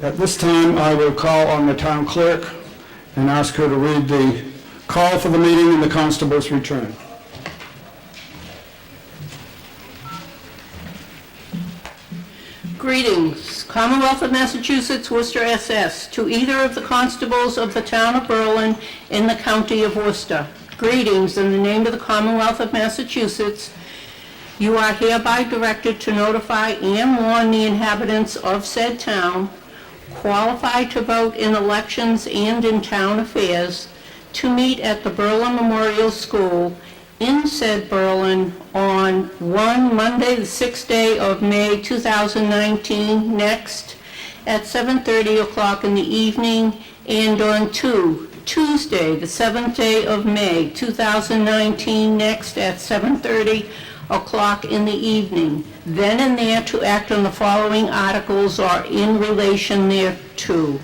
At this time, I will call on the town clerk and ask her to read the call for the meeting and the constable's return. Greetings, Commonwealth of Massachusetts, Worcester SS, to either of the constables of the town of Berlin in the county of Worcester. Greetings in the name of the Commonwealth of Massachusetts. You are hereby directed to notify and warn the inhabitants of said town, qualified to vote in elections and in town affairs, to meet at the Berlin Memorial School in said Berlin on Monday, the 6th day of May 2019, next, at 7:30 o'clock in the evening, and on Tuesday, the 7th day of May 2019, next, at 7:30 o'clock in the evening. Then and there to act on the following articles or in relation thereto.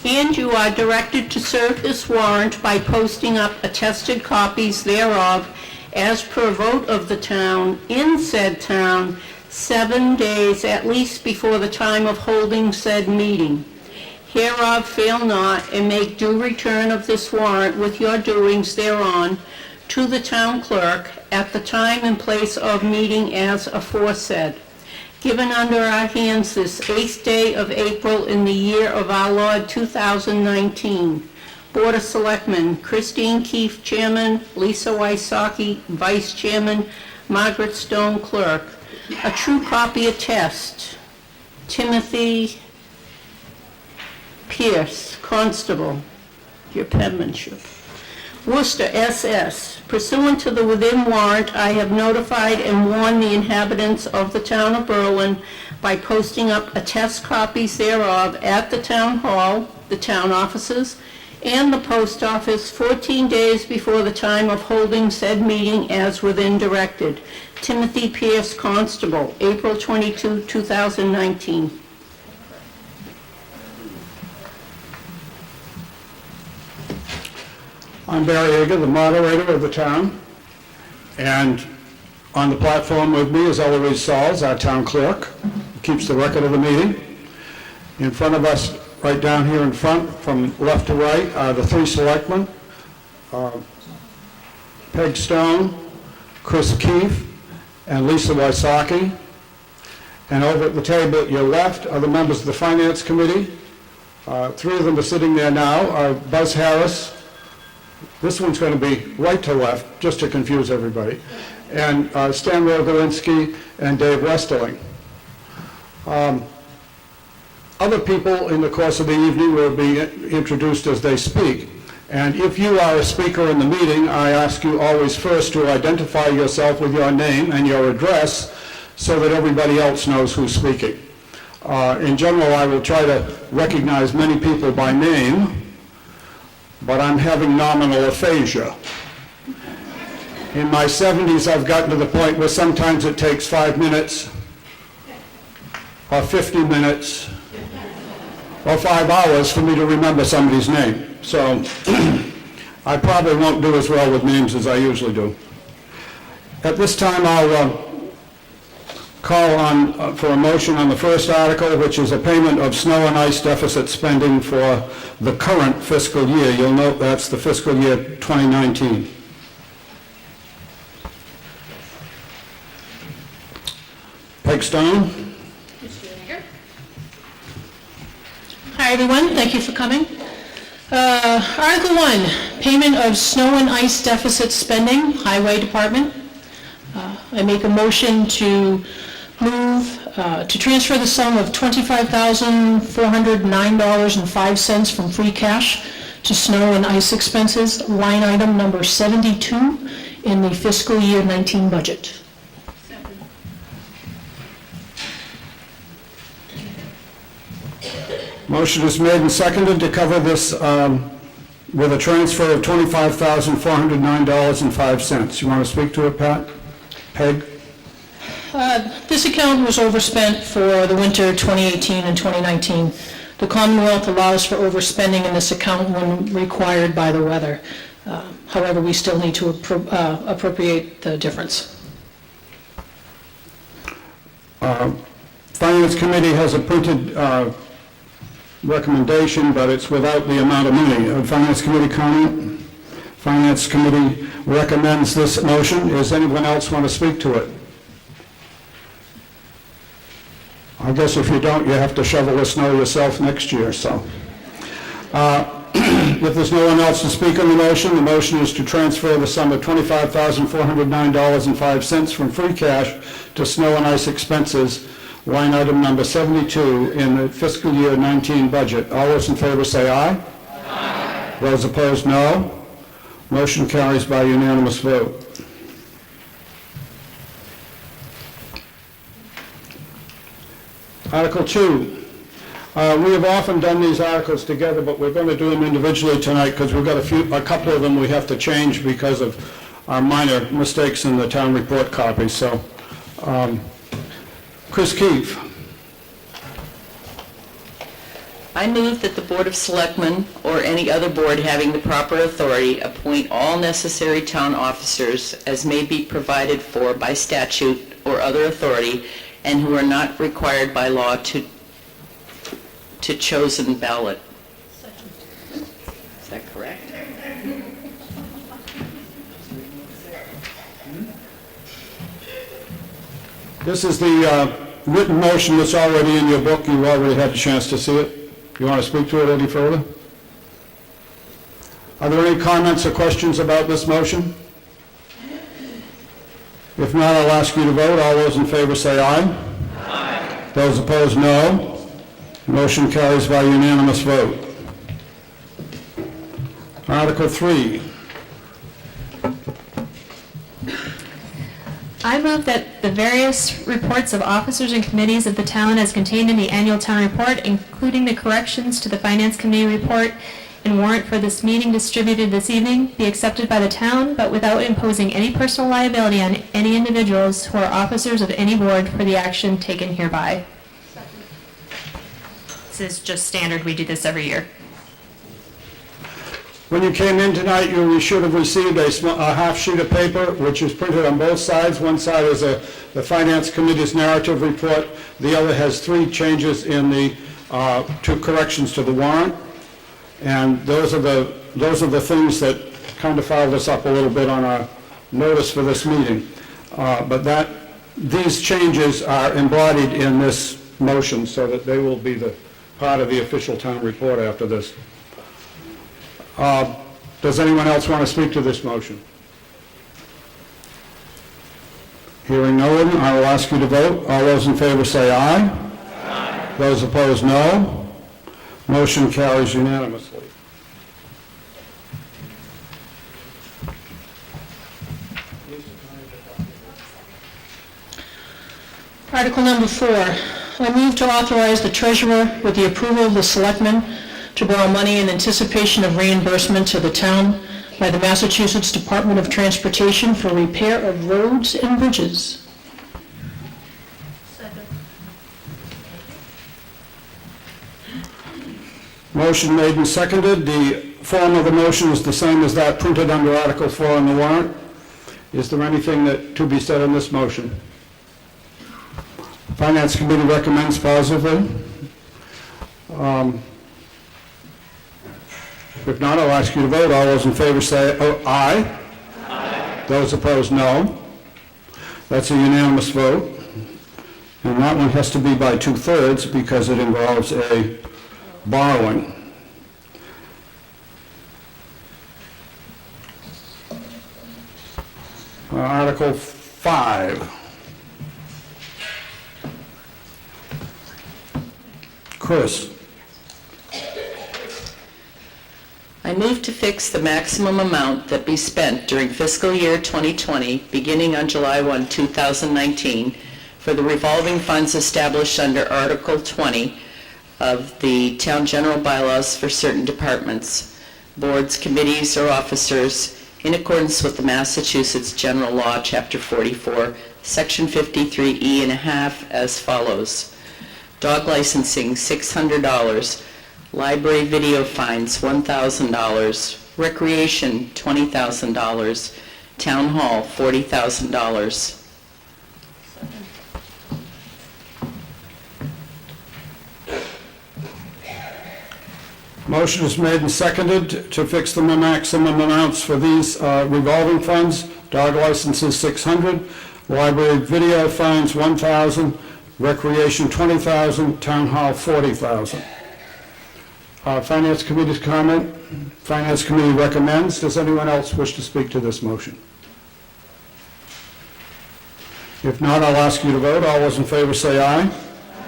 And you are directed to serve this warrant by posting up attested copies thereof as per vote of the town in said town 7 days at least before the time of holding said meeting. Hereof fail not, and make due return of this warrant with your doings thereon to the town clerk at the time and place of meeting as aforesaid. Given under our hands this 8th day of April in the year of our Lord 2019. Board of Selectmen, Christine Keefe, Chairman, Lisa Wysocki, Vice Chairman, Margaret Stone, Clerk. A true copy attest, Timothy Pierce, Constable, your penmanship. Worcester, SS. Pursuant to the within warrant, I have notified and warned the inhabitants of the town of Berlin by posting up attest copies thereof at the town hall, the town offices, and the post office 14 days before the time of holding said meeting as within directed. Timothy Pierce, Constable, April 22, 2019. I'm Barry Eger, the moderator of the town, and on the platform with me is Eloise Sauls, our town clerk, who keeps the record of the meeting. In front of us, right down here in front, from left to right, are the three selectmen, Peg Stone, Chris Keefe, and Lisa Wysocki. And over at the table at your left are the members of the Finance Committee. Three of them are sitting there now, Buzz Harris. This one's going to be right to left, just to confuse everybody. And Stan Rogolinsky and Dave Westerling. Other people in the course of the evening will be introduced as they speak. And if you are a speaker in the meeting, I ask you always first to identify yourself with your name and your address so that everybody else knows who's speaking. In general, I will try to recognize many people by name, but I'm having nominal aphasia. In my 70s, I've gotten to the point where sometimes it takes 5 minutes, or 50 minutes, or 5 hours for me to remember somebody's name. So I probably won't do as well with names as I usually do. At this time, I'll call on for a motion on the first article, which is a payment of snow and ice deficit spending for the current fiscal year. You'll note that's the fiscal year 2019. Peg Stone. Hi, everyone. Thank you for coming. Article 1, payment of snow and ice deficit spending, Highway Department. I make a motion to move to transfer the sum of $25,409.05 from free cash to snow and ice expenses, line item number 72 in the fiscal year 19 budget. Motion is made and seconded to cover this with a transfer of $25,409.05. You want to speak to it, Pat? Peg? This account was overspent for the winter 2018 and 2019. The Commonwealth allows for overspending in this account when required by the weather. However, we still need to appropriate the difference. Finance Committee has a printed recommendation, but it's without the amount of money. Finance Committee comment? Finance Committee recommends this motion. Does anyone else want to speak to it? I guess if you don't, you have to shovel the snow yourself next year, so. If there's no one else to speak on the motion is to transfer the sum of $25,409.05 from free cash to snow and ice expenses, line item number 72 in the fiscal year 19 budget. All those in favor say aye. Aye. Those opposed, no. Motion carries by unanimous vote. Article 2. We have often done these articles together, but we're going to do them individually tonight because we've got a couple of them we have to change because of our minor mistakes in the town report copy. So, Chris Keefe. I move that the Board of Selectmen or any other board having the proper authority appoint all necessary town officers as may be provided for by statute or other authority and who are not required by law to chosen ballot. Is that correct? This is the written motion that's already in your book. You already had a chance to see it. You want to speak to it any further? Are there any comments or questions about this motion? If not, I'll ask you to vote. All those in favor say aye. Aye. Those opposed, no. Motion carries by unanimous vote. Article 3. I move that the various reports of officers and committees of the town as contained in the annual town report, including the corrections to the Finance Committee report and warrant for this meeting distributed this evening, be accepted by the town, but without imposing any personal liability on any individuals who are officers of any board for the action taken hereby. This is just standard. We do this every year. When you came in tonight, you should have received a half sheet of paper, which is printed on both sides. One side is the Finance Committee's narrative report. The other has 3 changes in the 2 corrections to the warrant. And those are the things that kind of fouled us up a little bit on our notice for this meeting. But these changes are embodied in this motion so that they will be the part of the official town report after this. Does anyone else want to speak to this motion? Hearing no one, I will ask you to vote. All those in favor say aye. Aye. Those opposed, no. Motion carries unanimously. Article number 4. I move to authorize the treasurer, with the approval of the selectmen, to borrow money in anticipation of reimbursement to the town by the Massachusetts Department of Transportation for repair of roads and bridges. Motion made and seconded. The form of the motion is the same as that printed under Article 4 on the warrant. Is there anything to be said on this motion? Finance Committee recommends positively. If not, I'll ask you to vote. All those in favor say aye. Aye. Those opposed, no. That's a unanimous vote. And that one has to be by 2/3 because it involves a borrowing. Article 5. Chris. I move to fix the maximum amount that be spent during fiscal year 2020, beginning on July 1, 2019, for the revolving funds established under Article 20 of the Town General Bylaws for certain departments, boards, committees, or officers, in accordance with the Massachusetts General Law, Chapter 44, Section 53E and a half, as follows. Dog licensing, $600. Library video fines, $1,000. Recreation, $20,000. Town Hall, $40,000. Motion is made and seconded to fix the maximum amounts for these revolving funds. Dog licenses, $600. Library video fines, $1,000. Recreation, $20,000. Town Hall, $40,000. Finance Committee's comment. Finance Committee recommends. Does anyone else wish to speak to this motion? If not, I'll ask you to vote. All those in favor say aye.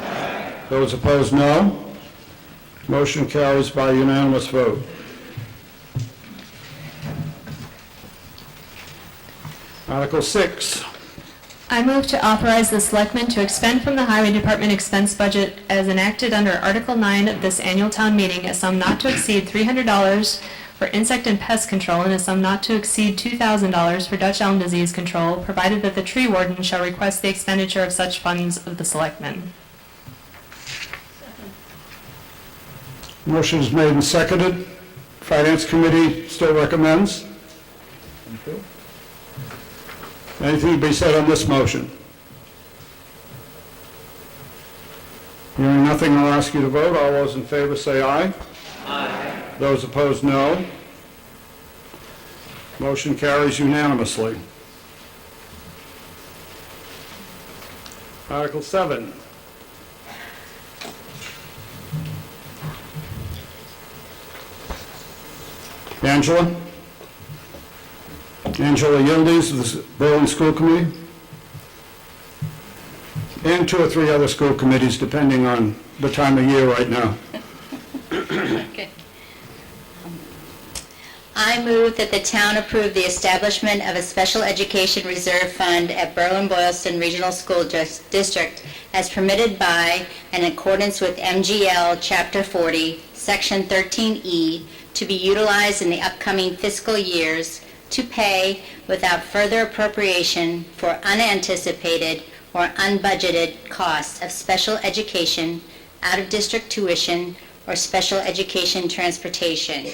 Aye. Those opposed, no. Motion carries by unanimous vote. Article 6. I move to authorize the Selectmen to expend from the Highway Department expense budget as enacted under Article 9 of this annual town meeting a sum not to exceed $300 for insect and pest control and a sum not to exceed $2,000 for Dutch elm disease control, provided that the tree warden shall request the expenditure of such funds of the Selectmen. Motion is made and seconded. Finance Committee still recommends. Anything to be said on this motion? Hearing nothing, I'll ask you to vote. All those in favor say aye. Aye. Those opposed, no. Motion carries unanimously. Article 7. Angela Yildiz of the Berlin School Committee, and 2 or 3 other school committees, depending on the time of year right now. Okay. I move that the town approve the establishment of a special education reserve fund at Berlin-Boylston Regional School District as permitted by and in accordance with MGL Chapter 40, Section 13E, to be utilized in the upcoming fiscal years to pay without further appropriation for unanticipated or unbudgeted costs of special education, out-of-district tuition, or special education transportation,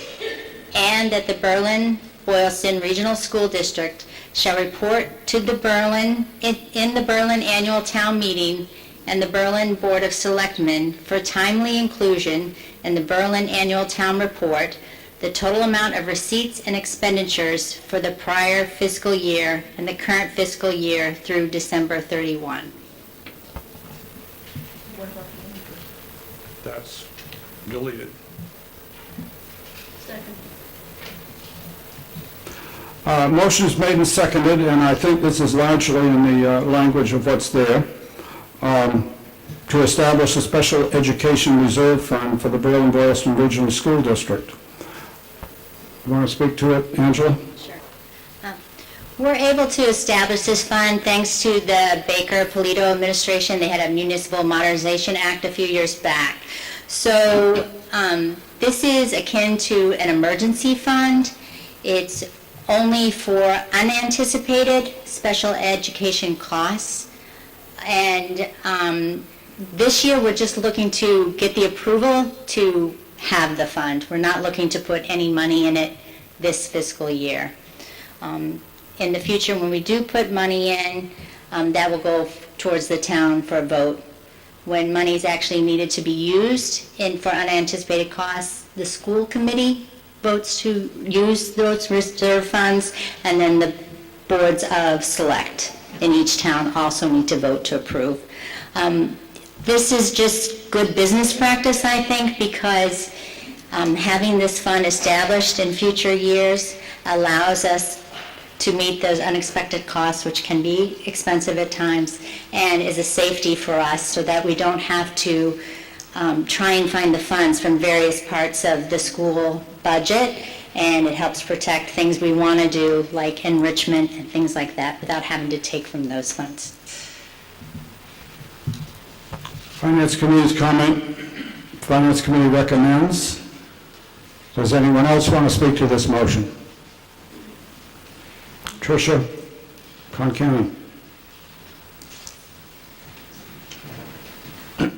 and that the Berlin-Boylston Regional School District shall report to the Berlin, in the Berlin Annual Town Meeting and the Berlin Board of Selectmen for timely inclusion in the Berlin Annual Town Report the total amount of receipts and expenditures for the prior fiscal year and the current fiscal year through December 31. That's deleted. Motion is made and seconded, and I think this is largely in the language of what's there, to establish a special education reserve fund for the Berlin-Boylston Regional School District. You want to speak to it, Angela? Sure. We're able to establish this fund thanks to the Baker-Polito administration. They had a Municipal Modernization Act a few years back. So this is akin to an emergency fund. It's only for unanticipated special education costs. And this year, we're just looking to get the approval to have the fund. We're not looking to put any money in it this fiscal year. In the future, when we do put money in, that will go towards the town for a vote. When money is actually needed to be used for unanticipated costs, the school committee votes to use those reserve funds, and then the boards of select in each town also need to vote to approve. This is just good business practice, I think, because having this fund established in future years allows us to meet those unexpected costs, which can be expensive at times, and is a safety for us so that we don't have to try and find the funds from various parts of the school budget, and it helps protect things we want to do, like enrichment and things like that, without having to take from those funds. Finance Committee's comment. Finance Committee recommends. Does anyone else want to speak to this motion? Tricia Concanon. I'm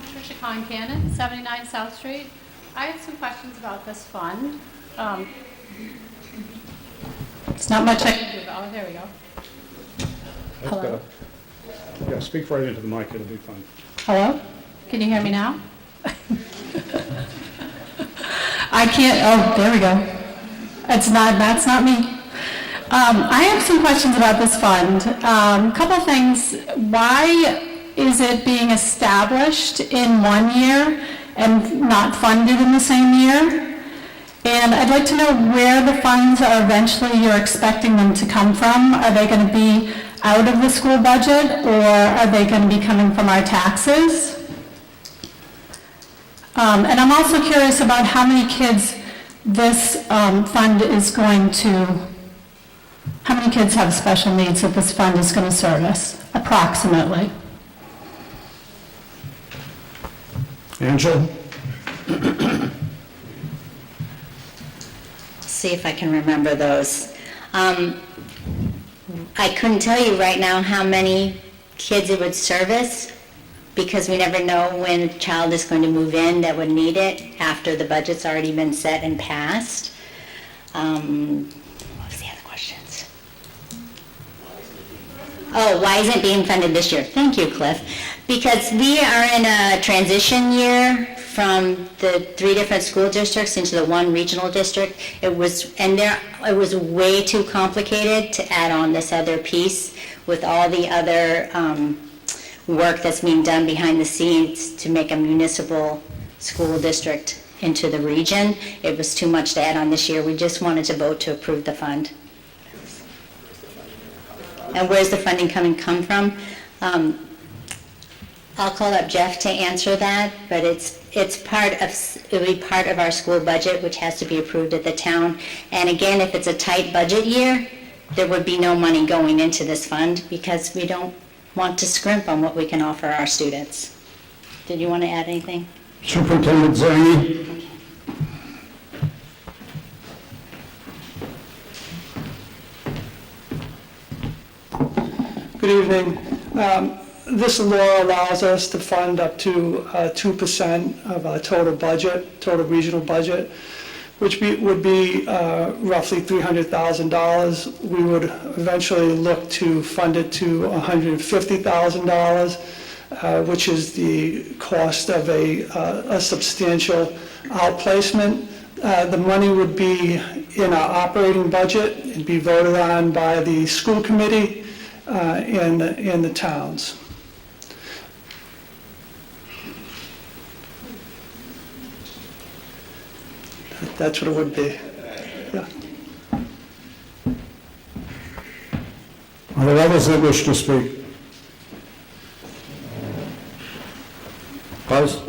Tricia Concanon, 79 South Street. I have some questions about this fund. It's not much I can Oh, there we go. That's better. Yeah, speak right into the mic, it'll be fine. Hello? Can you hear me now? I can't, oh, there we go. That's not me. I have some questions about this fund. Couple things. Why is it being established in one year and not funded in the same year? And I'd like to know where the funds are eventually you're expecting them to come from. Are they going to be out of the school budget, or are they going to be coming from our taxes? And I'm also curious about how many kids this fund is going to, how many kids have special needs that this fund is going to service, approximately? Angela? See if I can remember those. I couldn't tell you right now how many kids it would service, because we never know when a child is going to move in that would need it after the budget's already been set and passed. What was the other questions? Oh, why isn't it being funded this year? Thank you, Cliff. Because we are in a transition year from the 3 different school districts into the 1 regional district. It was way too complicated to add on this other piece with all the other work that's being done behind the scenes to make a municipal school district into the region. It was too much to add on this year. We just wanted to vote to approve the fund. And where's the funding come from? I'll call up Jeff to answer that, but it will be part of our school budget, which has to be approved at the town. And again, if it's a tight budget year, there would be no money going into this fund, because we don't want to scrimp on what we can offer our students. Did you want to add anything? Superintendent Zangi? Good evening. This law allows us to fund up to 2% of our total budget, total regional budget, which would be roughly $300,000. We would eventually look to fund it to $150,000, which is the cost of a substantial outplacement. The money would be in our operating budget and be voted on by the school committee in the towns. That's what it would be. Yeah. Are there others that wish to speak? Buzz?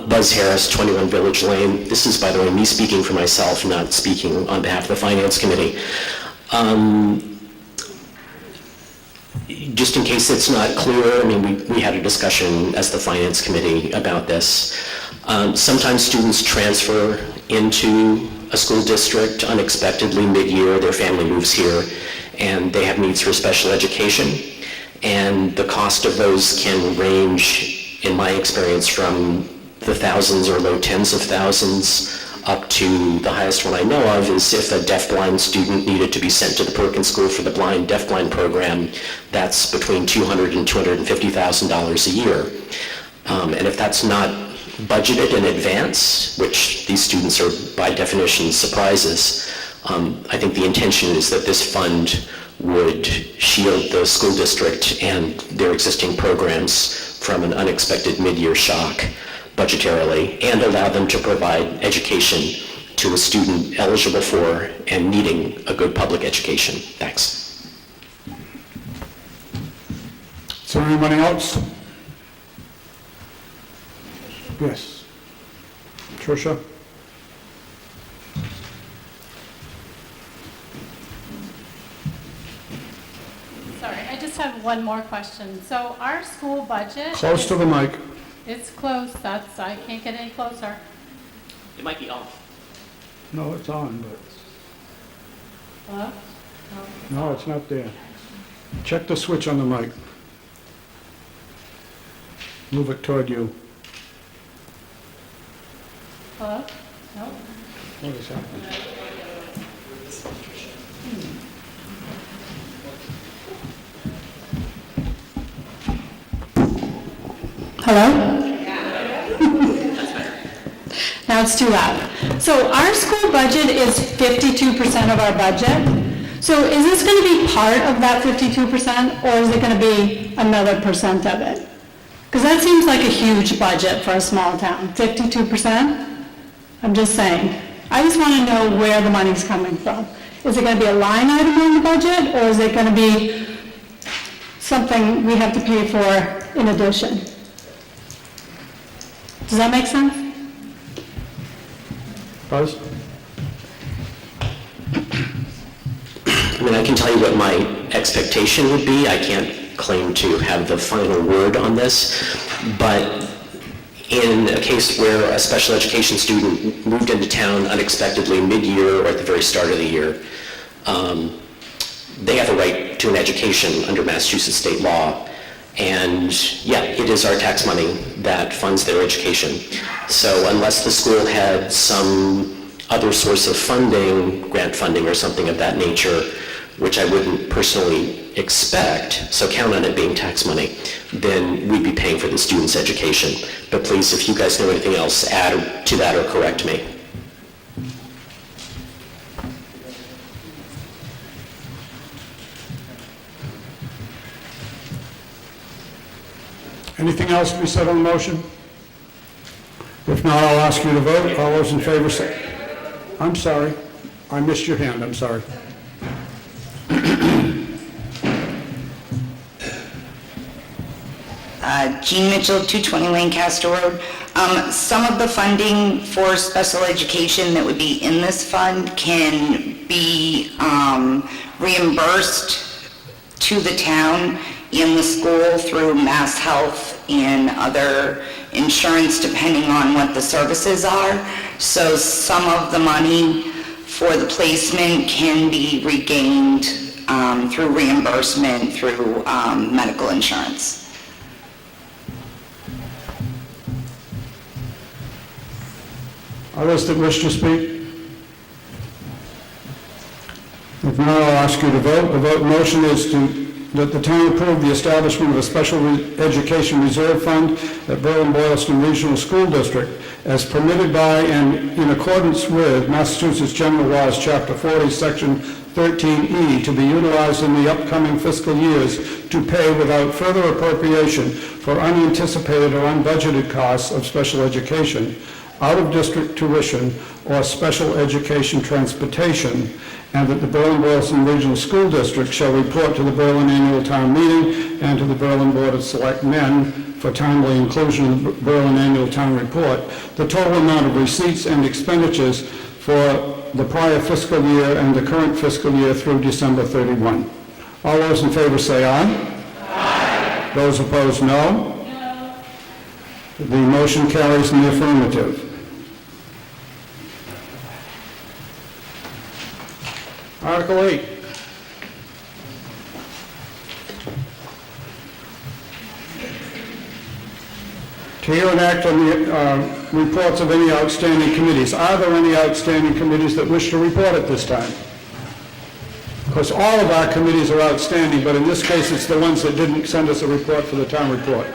Buzz Harris, 21 Village Lane. This is, by the way, me speaking for myself, not speaking on behalf of the Finance Committee. Just in case it's not clear, I mean, we had a discussion as the Finance Committee about this. Sometimes students transfer into a school district unexpectedly mid-year. Their family moves here, and they have needs for special education. And the cost of those can range, in my experience, from the thousands or low tens of thousands up to the highest one I know of is if a deafblind student needed to be sent to the Perkins School for the deafblind program, that's between $200,000 and $250,000 a year. And if that's not budgeted in advance, which these students are by definition surprises, I think the intention is that this fund would shield the school district and their existing programs from an unexpected mid-year shock budgetarily, and allow them to provide education to a student eligible for and needing a good public education. Thanks. Is there anybody else? Yes. Tricia? Sorry, I just have one more question. So our school budget... Close to the mic. It's close, I can't get any closer. It might be off. No, it's on, but, Hello? no, it's not there. Check the switch on the mic. Move it toward you. Hello? No? What is happening? Hello? Now it's too loud. So our school budget is 52% of our budget. So is this going to be part of that 52%, or is it going to be another percent of it? Because that seems like a huge budget for a small town, 52%? I'm just saying. I just want to know where the money's coming from. Is it going to be a line item on the budget, or is it going to be something we have to pay for in addition? Does that make sense? Buzz? I mean, I can tell you what my expectation would be. I can't claim to have the final word on this, but in a case where a special education student moved into town unexpectedly mid-year or at the very start of the year, they have a right to an education under Massachusetts state law. And yeah, it is our tax money that funds their education. So unless the school had some other source of funding, grant funding or something of that nature, which I wouldn't personally expect, so count on it being tax money, then we'd be paying for the student's education. But please, if you guys know anything else, add to that or correct me. Anything else to be said on the motion? If not, I'll ask you to vote. All those in favor say... I'm sorry. I missed your hand. I'm sorry. Jean Mitchell, 220 Lancaster Road. Some of the funding for special education that would be in this fund can be reimbursed to the town in the school through Mass Health and other insurance, depending on what the services are. So some of the money for the placement can be regained through reimbursement through medical insurance. Others that wish to speak? If not, I'll ask you to vote. The vote motion is that the town approve the establishment of a special education reserve fund at Berlin-Boylston Regional School District as permitted by and in accordance with Massachusetts General Laws, Chapter 40, Section 13E, to be utilized in the upcoming fiscal years to pay without further appropriation for unanticipated or unbudgeted costs of special education, out-of-district tuition, or special education transportation, and that the Berlin-Boylston Regional School District shall report to the Berlin Annual Town Meeting and to the Berlin Board of Selectmen for timely inclusion in the Berlin Annual Town Report the total amount of receipts and expenditures for the prior fiscal year and the current fiscal year through December 31. All those in favor say aye. Aye. Those opposed, no. No. The motion carries in the affirmative. Article 8. To hear and act on the reports of any outstanding committees. Are there any outstanding committees that wish to report at this time? Because all of our committees are outstanding, but in this case, it's the ones that didn't send us a report for the town report.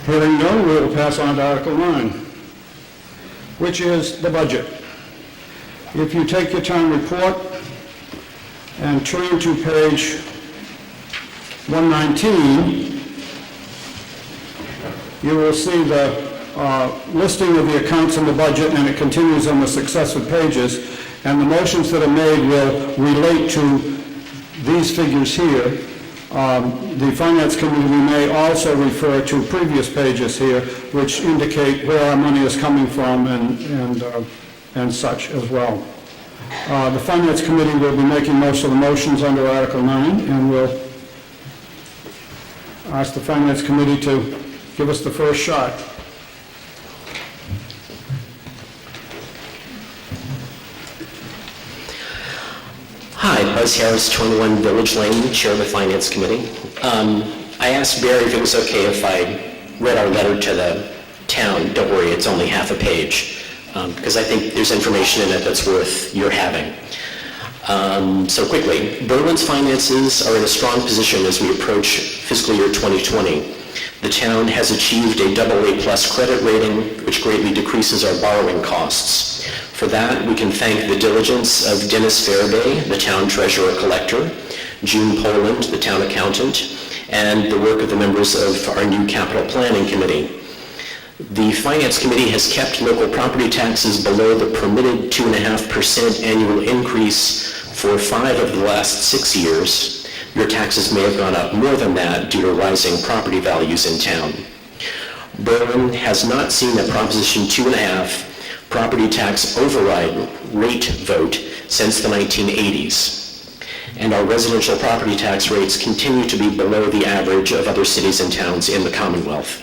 Hearing none, we will pass on to Article 9, which is the budget. If you take your town report and turn to page 119, you will see the listing of the accounts in the budget, and it continues on the successive pages, and the motions that are made will relate to these figures here. The Finance Committee may also refer to previous pages here, which indicate where our money is coming from and such as well. The Finance Committee will be making most of the motions under Article 9, and we'll ask the Finance Committee to give us the first shot. Hi, Buzz Harris, 21 Village Lane, Chair of the Finance Committee. I I asked Barry if it was okay if I read our letter to the town. Don't worry, it's only half a page, because I think there's information in it that's worth your having. So quickly, Berlin's finances are in a strong position as we approach fiscal year 2020. The town has achieved a AA+ credit rating, which greatly decreases our borrowing costs. For that, we can thank the diligence of Dennis Faraday, the town treasurer-collector, June Poland, the town accountant, and the work of the members of our new capital planning committee. The Finance Committee has kept local property taxes below the permitted 2.5% annual increase for 5 of the last 6 years. Your taxes may have gone up more than that due to rising property values in town. Berlin has not seen a Proposition 2.5 property tax override rate vote since the 1980s. And our residential property tax rates continue to be below the average of other cities and towns in the Commonwealth.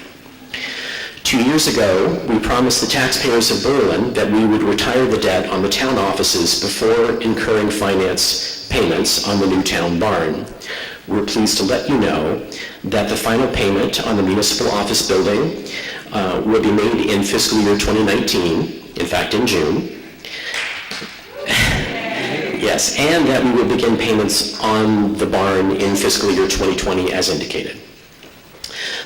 2 years ago, we promised the taxpayers of Berlin that we would retire the debt on the town offices before incurring finance payments on the new town barn. We're pleased to let you know that the final payment on the municipal office building will be made in fiscal year 2019, in fact in June. Yes, and that we will begin payments on the barn in fiscal year 2020 as indicated.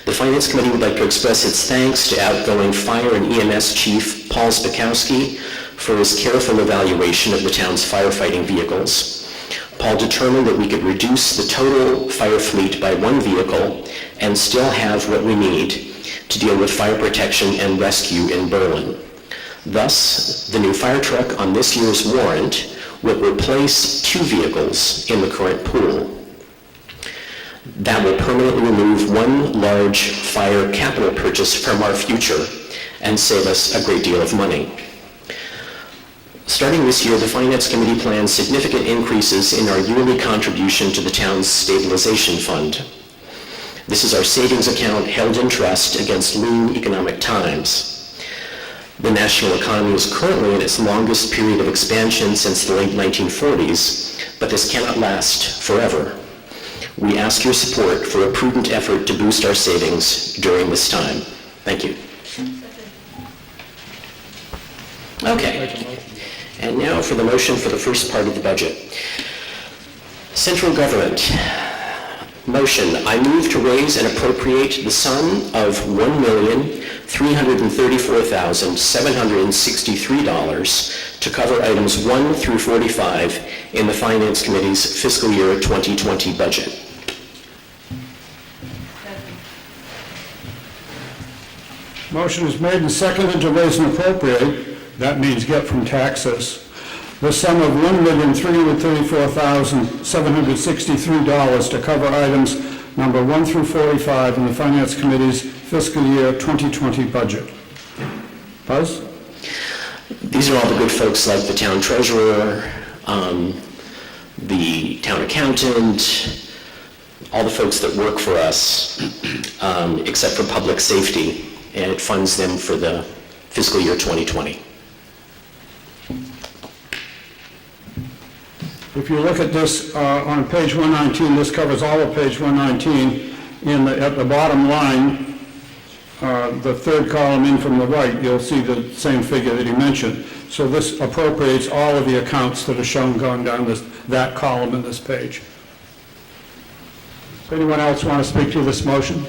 The Finance Committee would like to express its thanks to outgoing Fire and EMS Chief Paul Spakowski for his careful evaluation of the town's firefighting vehicles. Paul determined that we could reduce the total fire fleet by 1 vehicle and still have what we need to deal with fire protection and rescue in Berlin. Thus, the new fire truck on this year's warrant will replace 2 vehicles in the current pool. That will permanently remove 1 large fire capital purchase from our future and save us a great deal of money. Starting this year, the Finance Committee plans significant increases in our yearly contribution to the town's stabilization fund. This is our savings account held in trust against lean economic times. The national economy is currently in its longest period of expansion since the late 1940s, but this cannot last forever. We ask your support for a prudent effort to boost our savings during this time. Thank you. Okay. And now for the motion for the first part of the budget. Central government. Motion, I move to raise and appropriate the sum of $1,334,763 to cover items 1 through 45 in the Finance Committee's fiscal year 2020 budget. Motion is made and seconded to raise and appropriate, that means get from taxes, the sum of $1,334,763 to cover items number 1 through 45 in the Finance Committee's fiscal year 2020 budget. Buzz? These are all the good folks like the town treasurer, the town accountant, all the folks that work for us, except for public safety, and it funds them for the fiscal year 2020. If you look at this on page 119, this covers all of page 119. At the bottom line, the third column in from the right, you'll see the same figure that he mentioned. So this appropriates all of the accounts that are shown going down that column in this page. Does anyone else want to speak to this motion?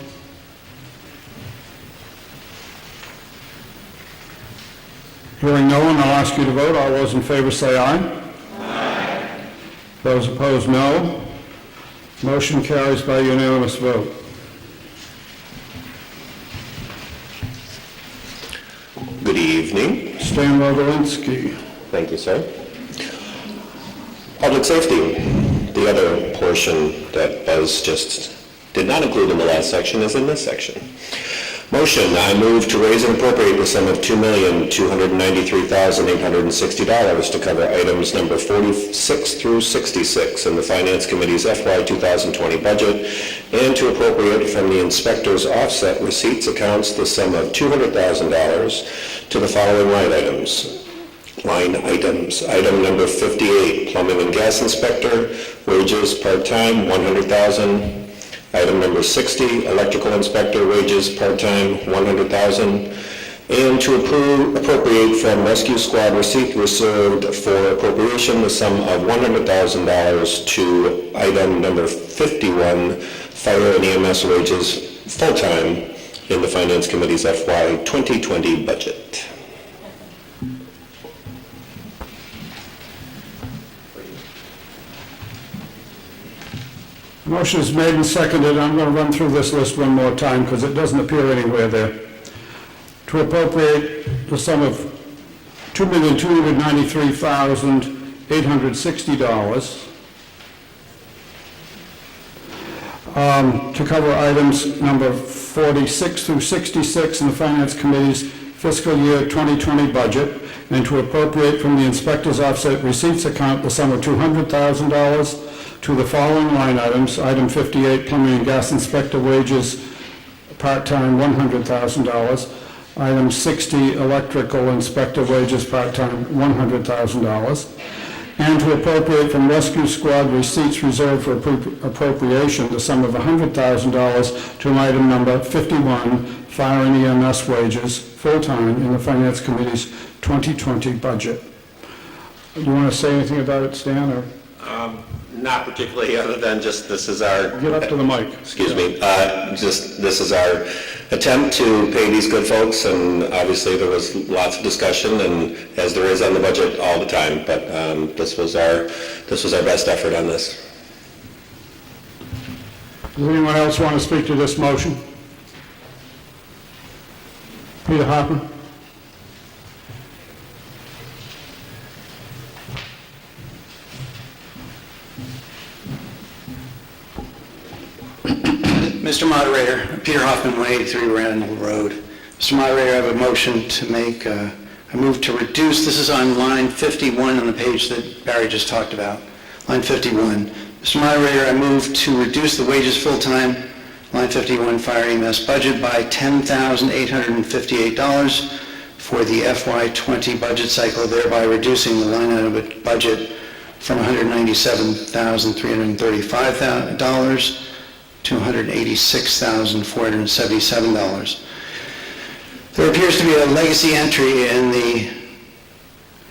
Hearing no one, I'll ask you to vote. All those in favor say aye. Aye. Those opposed, no. Motion carries by unanimous vote. Good evening. Stan Rogolinsky. Thank you, sir. Public safety. The other portion that Buzz just did not include in the last section is in this section. Motion, I move to raise and appropriate the sum of $2,293,860 to cover items number 46 through 66 in the Finance Committee's FY 2020 budget, and to appropriate from the Inspector's offset receipts accounts the sum of $200,000 to the following line items. Item number 58, Plumbing and Gas Inspector, wages part-time $100,000, Item number 60, electrical inspector wages, part-time, $100,000. And to appropriate from rescue squad receipt reserved for appropriation the sum of $100,000 to item number 51, fire and EMS wages, full-time, in the Finance Committee's FY 2020 budget. Motion is made and seconded. I'm going to run through this list one more time because it doesn't appear anywhere there. To appropriate the sum of $2,293,860 to cover items number 46 through 66 in the Finance Committee's fiscal year 2020 budget, and to appropriate from the Inspector's Offset Receipts account the sum of $200,000 to the following line items. Item 58, plumbing and gas inspector wages, part-time, $100,000. Item 60, electrical inspector wages, part-time, $100,000. And to appropriate from rescue squad receipts reserved for appropriation the sum of $100,000 to item number 51, fire and EMS wages, full-time, in the Finance Committee's 2020 budget. Do you want to say anything about it, Stan, or? Not particularly, other than just this is our... Get up to the mic. Excuse me. This is our attempt to pay these good folks, and obviously there was lots of discussion, and as there is on the budget all the time, but this was our best effort on this. Does anyone else want to speak to this motion? Peter Harper? Mr. Moderator, Peter Hoffman, 183 Randall Road. Mr. Moderator, I have a motion to make, I move to reduce, this is on line 51 on the page that Barry just talked about, line 51. Mr. Moderator, I move to reduce the wages full-time, line 51, fire EMS budget by $10,858 for the FY20 budget cycle, thereby reducing the line item budget from $197,335 to $186,477. There appears to be a legacy entry in the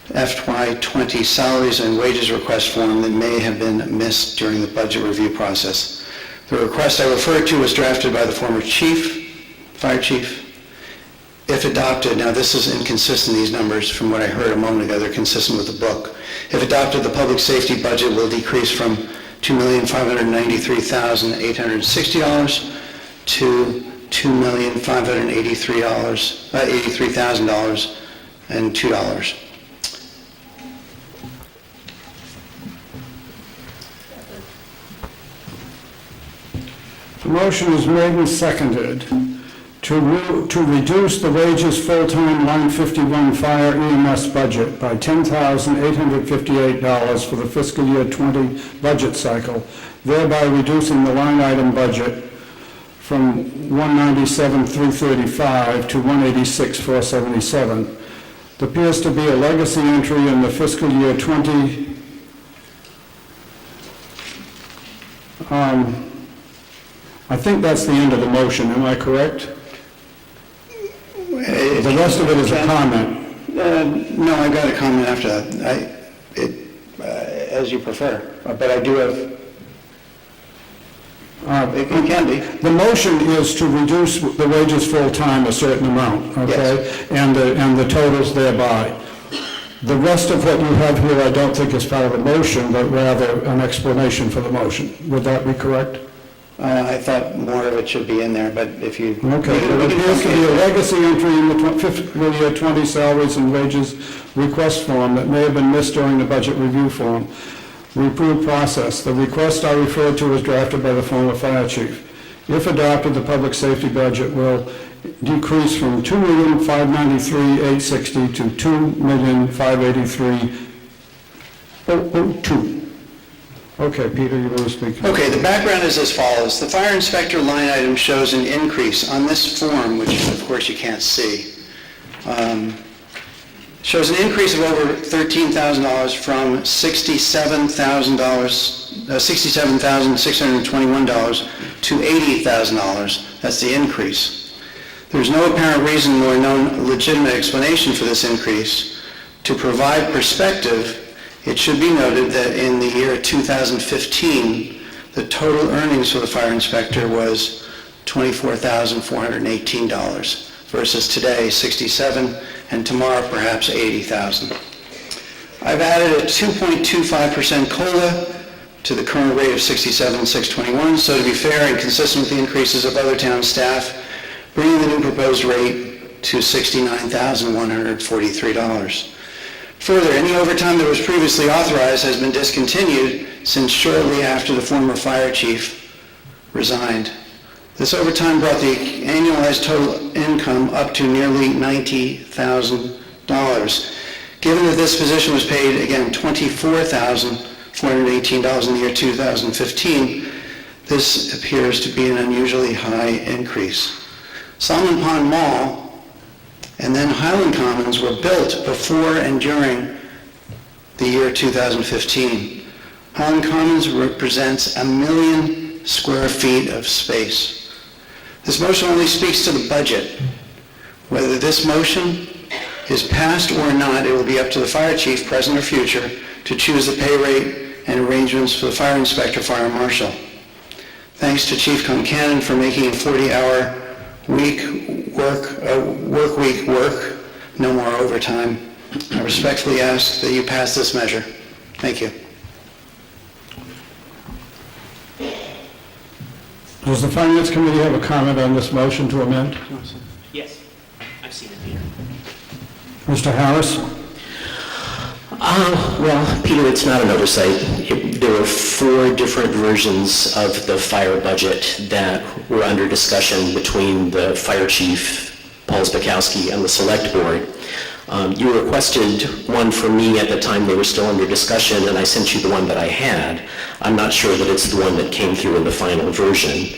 FY20 salaries and wages request form that may have been missed during the budget review process. The request I refer to was drafted by the former fire chief. If adopted, now this is inconsistent, these numbers, from what I heard a moment ago, they're consistent with the book. If adopted, the public safety budget will decrease from $2,593,860 to $2,583,002. The motion is made and seconded to reduce the wages full-time line 51 fire EMS budget by $10,858 for the fiscal year 20 budget cycle, thereby reducing the line item budget from $197,335 to $186,477. There appears to be a legacy entry in the fiscal year 20 I think that's the end of the motion, am I correct? The rest of it is a comment. No, I got a comment after that. As you prefer, but I do have, it can be. The motion is to reduce the wages full-time a certain amount, okay? Yes. And the totals thereby. The rest of what you have here I don't think is part of a motion, but rather an explanation for the motion. Would that be correct? I thought more of it should be in there, but if you... Okay, there appears to be a legacy entry in the fiscal year 20 salaries and wages request form that may have been missed during the budget review form. Review process. The request I referred to was drafted by the former fire chief. If adopted, the public safety budget will decrease from $2,593,860 to $2,583,002. Okay, Peter, you want to speak? Okay, the background is as follows. The fire inspector line item shows an increase on this form, which of course you can't see. shows an increase of over $13,000 from $67,621 to $80,000. That's the increase. There's no apparent reason nor no legitimate explanation for this increase. To provide perspective, it should be noted that in the year 2015, the total earnings for the fire inspector was $24,418 versus today $67,000 and tomorrow perhaps $80,000. I've added a 2.25% COLA to the current rate of $67,621, so to be fair and consistent with the increases of other town staff, bringing the new proposed rate to $69,143. Further, any overtime that was previously authorized has been discontinued since shortly after the former fire chief resigned. This overtime brought the annualized total income up to nearly $90,000. Given that this position was paid, again, $24,418 in the year 2015, this appears to be an unusually high increase. Solomon Pond Mall and then Highland Commons were built before and during the year 2015. Highland Commons represents 1 million square feet of space. This motion only speaks to the budget. Whether this motion is passed or not, it will be up to the fire chief, present or future, to choose the pay rate and arrangements for the fire inspector, fire marshal. Thanks to Chief Concanon for making a 40-hour work week work, no more overtime. I respectfully ask that you pass this measure. Thank you. Does the Finance Committee have a comment on this motion to amend? Yes, I've seen it, Peter. Mr. Harris? Well, Peter, it's not an oversight. There were 4 different versions of the fire budget that were under discussion between the fire chief, Paul Zbikowski, and the select board. You requested one for me at the time they were still under discussion, and I sent you the one that I had. I'm not sure that it's the one that came through in the final version.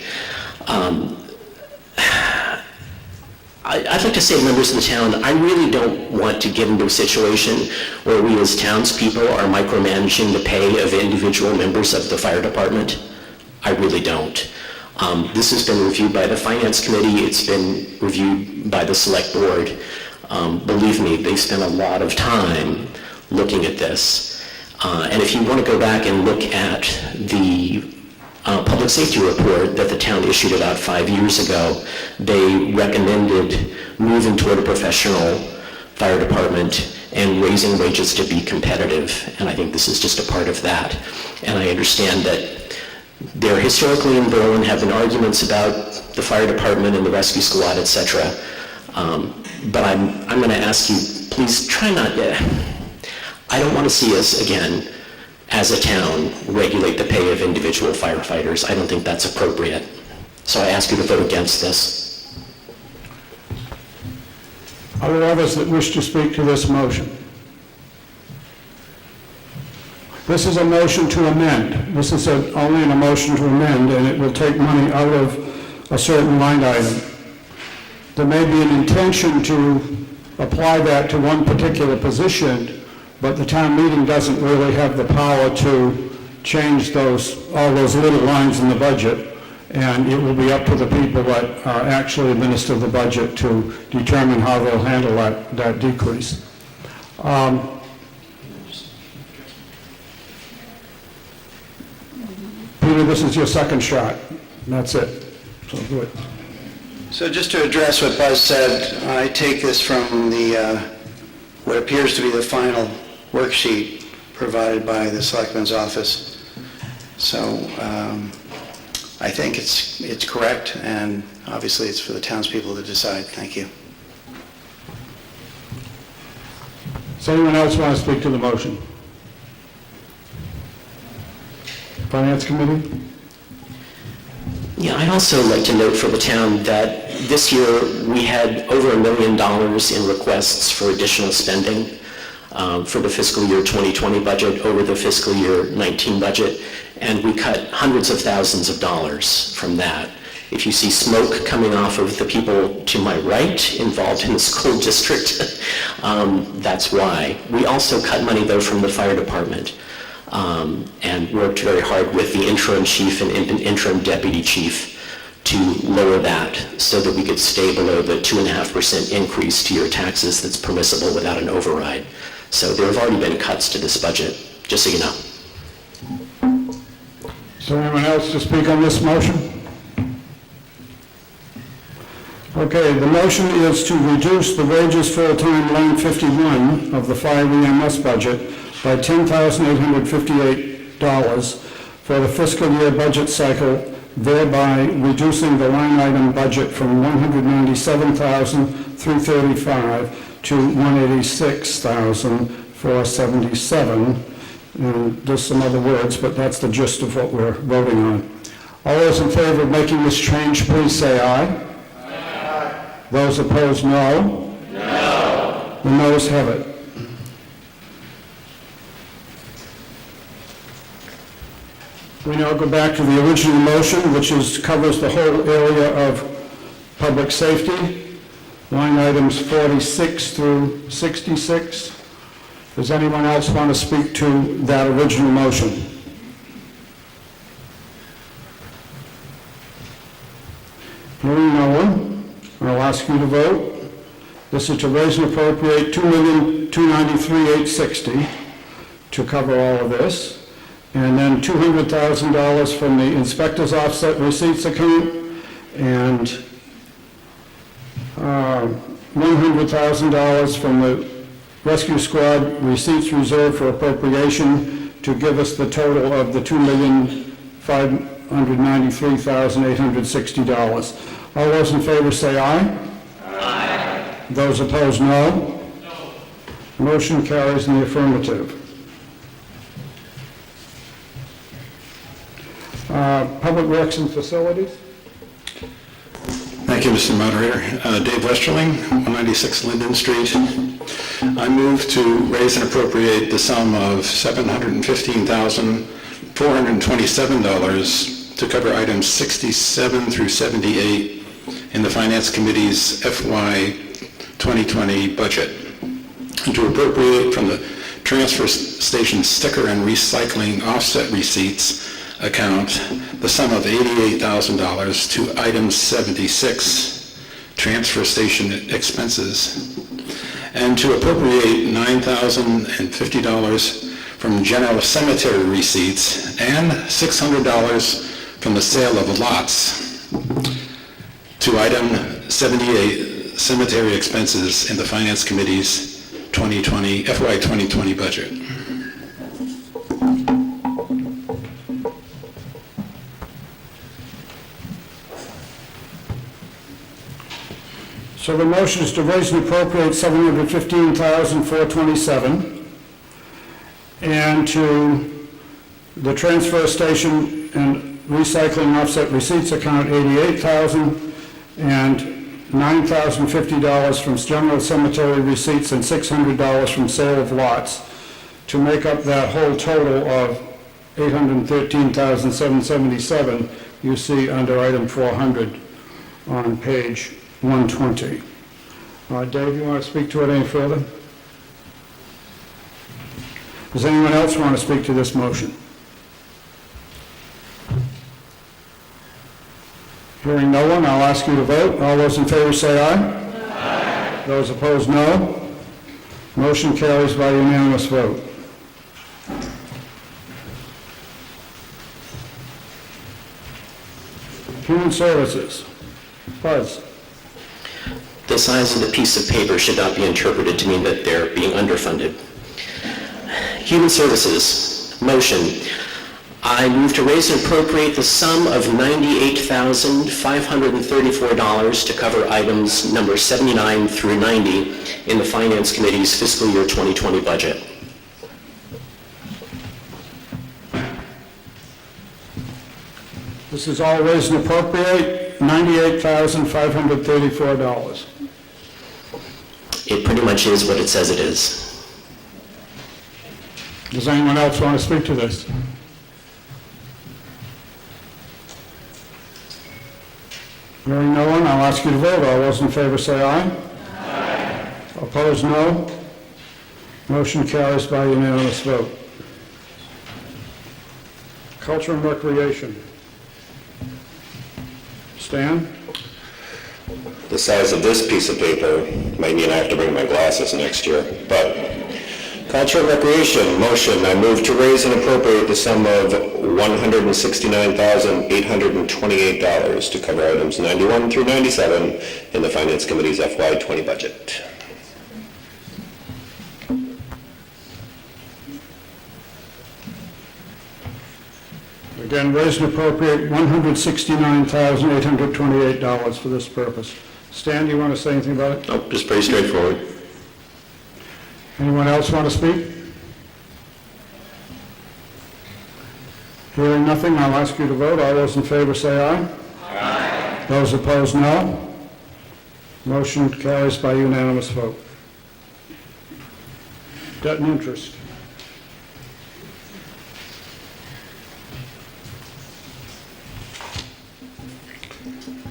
I'd like to say, members of the town, I really don't want to get into a situation where we as townspeople are micromanaging the pay of individual members of the fire department. I really don't. This has been reviewed by the Finance Committee. It's been reviewed by the Select Board. Believe me, they spent a lot of time looking at this. And if you want to go back and look at the public safety report that the town issued about 5 years ago, they recommended moving toward a professional fire department and raising wages to be competitive. And I think this is just a part of that. And I understand that there historically in Berlin have been arguments about the fire department and the rescue squad, etc. But I'm going to ask you, please try not to, I don't want to see us again as a town regulate the pay of individual firefighters. I don't think that's appropriate. So I ask you to vote against this. Are there others that wish to speak to this motion? This is a motion to amend. This is only a motion to amend, and it will take money out of a certain line item. There may be an intention to apply that to one particular position, but the town meeting doesn't really have the power to change all those little lines in the budget, and it will be up to the people that actually administer the budget to determine how they'll handle that decrease. Peter, this is your second shot. That's it. So good. So just to address what Buzz said, I take this from what appears to be the final worksheet provided by the Selectman's office. So I think it's correct, and obviously it's for the townspeople to decide. Thank you. Does anyone else want to speak to the motion? Finance Committee? Yeah, I'd also like to note for the town that this year we had over $1 million in requests for additional spending for the fiscal year 2020 budget over the fiscal year 19 budget, and we cut hundreds of thousands of dollars from that. If you see smoke coming off of the people to my right involved in the school district, that's why. We also cut money, though, from the fire department, and worked very hard with the interim chief and interim deputy chief to lower that so that we could stay below the 2.5% increase to your taxes that's permissible without an override. So there have already been cuts to this budget, just so you know. Is there anyone else to speak on this motion? Okay, the motion is to reduce the wages full-time line 51 of the fire EMS budget by $10,858 for the fiscal year budget cycle, thereby reducing the line item budget from $197,335 to $186,477. And there's some other words, but that's the gist of what we're voting on. All those in favor of making this change, please say aye. Aye. Those opposed, no. No. The noes have it. We now go back to the original motion, which covers the whole area of public safety, line items 46 through 66. Does anyone else want to speak to that original motion? Hearing no one, I'll ask you to vote. This is to raise and appropriate $2,293,860 to cover all of this. And then $200,000 from the inspector's offset receipts account, and $100,000 from the rescue squad receipts reserved for appropriation to give us the total of the $2,593,860. All those in favor say aye. Aye. Those opposed, no. No. Motion carries in the affirmative. Public Works and Facilities. Thank you, Mr. Moderator. Dave Westerling, 196 Linden Street. I move to raise and appropriate the sum of $715,427 to cover items 67 through 78 in the Finance Committee's FY 2020 budget, and to appropriate from the Transfer Station Sticker and Recycling Offset Receipts account the sum of $88,000 to item 76, Transfer Station Expenses, and to appropriate $9,050 from General Cemetery Receipts and $600 from the sale of lots to item 78, Cemetery Expenses in the Finance Committee's FY 2020 budget. So the motion is to raise and appropriate $715,427 and to the transfer station and recycling offset receipts account $88,000 and $9,050 from general cemetery receipts and $600 from sale of lots to make up that whole total of $813,777 you see under item 400 on page 120. Dave, you want to speak to it any further? Does anyone else want to speak to this motion? Hearing no one, I'll ask you to vote. All those in favor say aye. Aye. Those opposed, no. Motion carries by unanimous vote. Human Services. Buzz. The size of the piece of paper should not be interpreted to mean that they're being underfunded. Human Services, motion. I move to raise and appropriate the sum of $98,534 to cover items number 79 through 90 in the Finance Committee's fiscal year 2020 budget. This is all raise and appropriate, $98,534. It pretty much is what it says it is. Does anyone else want to speak to this? Hearing no one, I'll ask you to vote. All those in favor say aye. Aye. Opposed, no. Motion carries by unanimous vote. Culture and Recreation. Stan? The size of this piece of paper might mean I have to bring my glasses next year, but Culture and Recreation, motion, I move to raise and appropriate the sum of $169,828 to cover items 91 through 97 in the Finance Committee's FY20 budget. Again, raise and appropriate $169,828 for this purpose. Stan, do you want to say anything about it? Nope, just pretty straightforward. Anyone else want to speak? Hearing nothing, I'll ask you to vote. All those in favor say aye. Aye. Those opposed, no. Motion carries by unanimous vote. Debt and interest.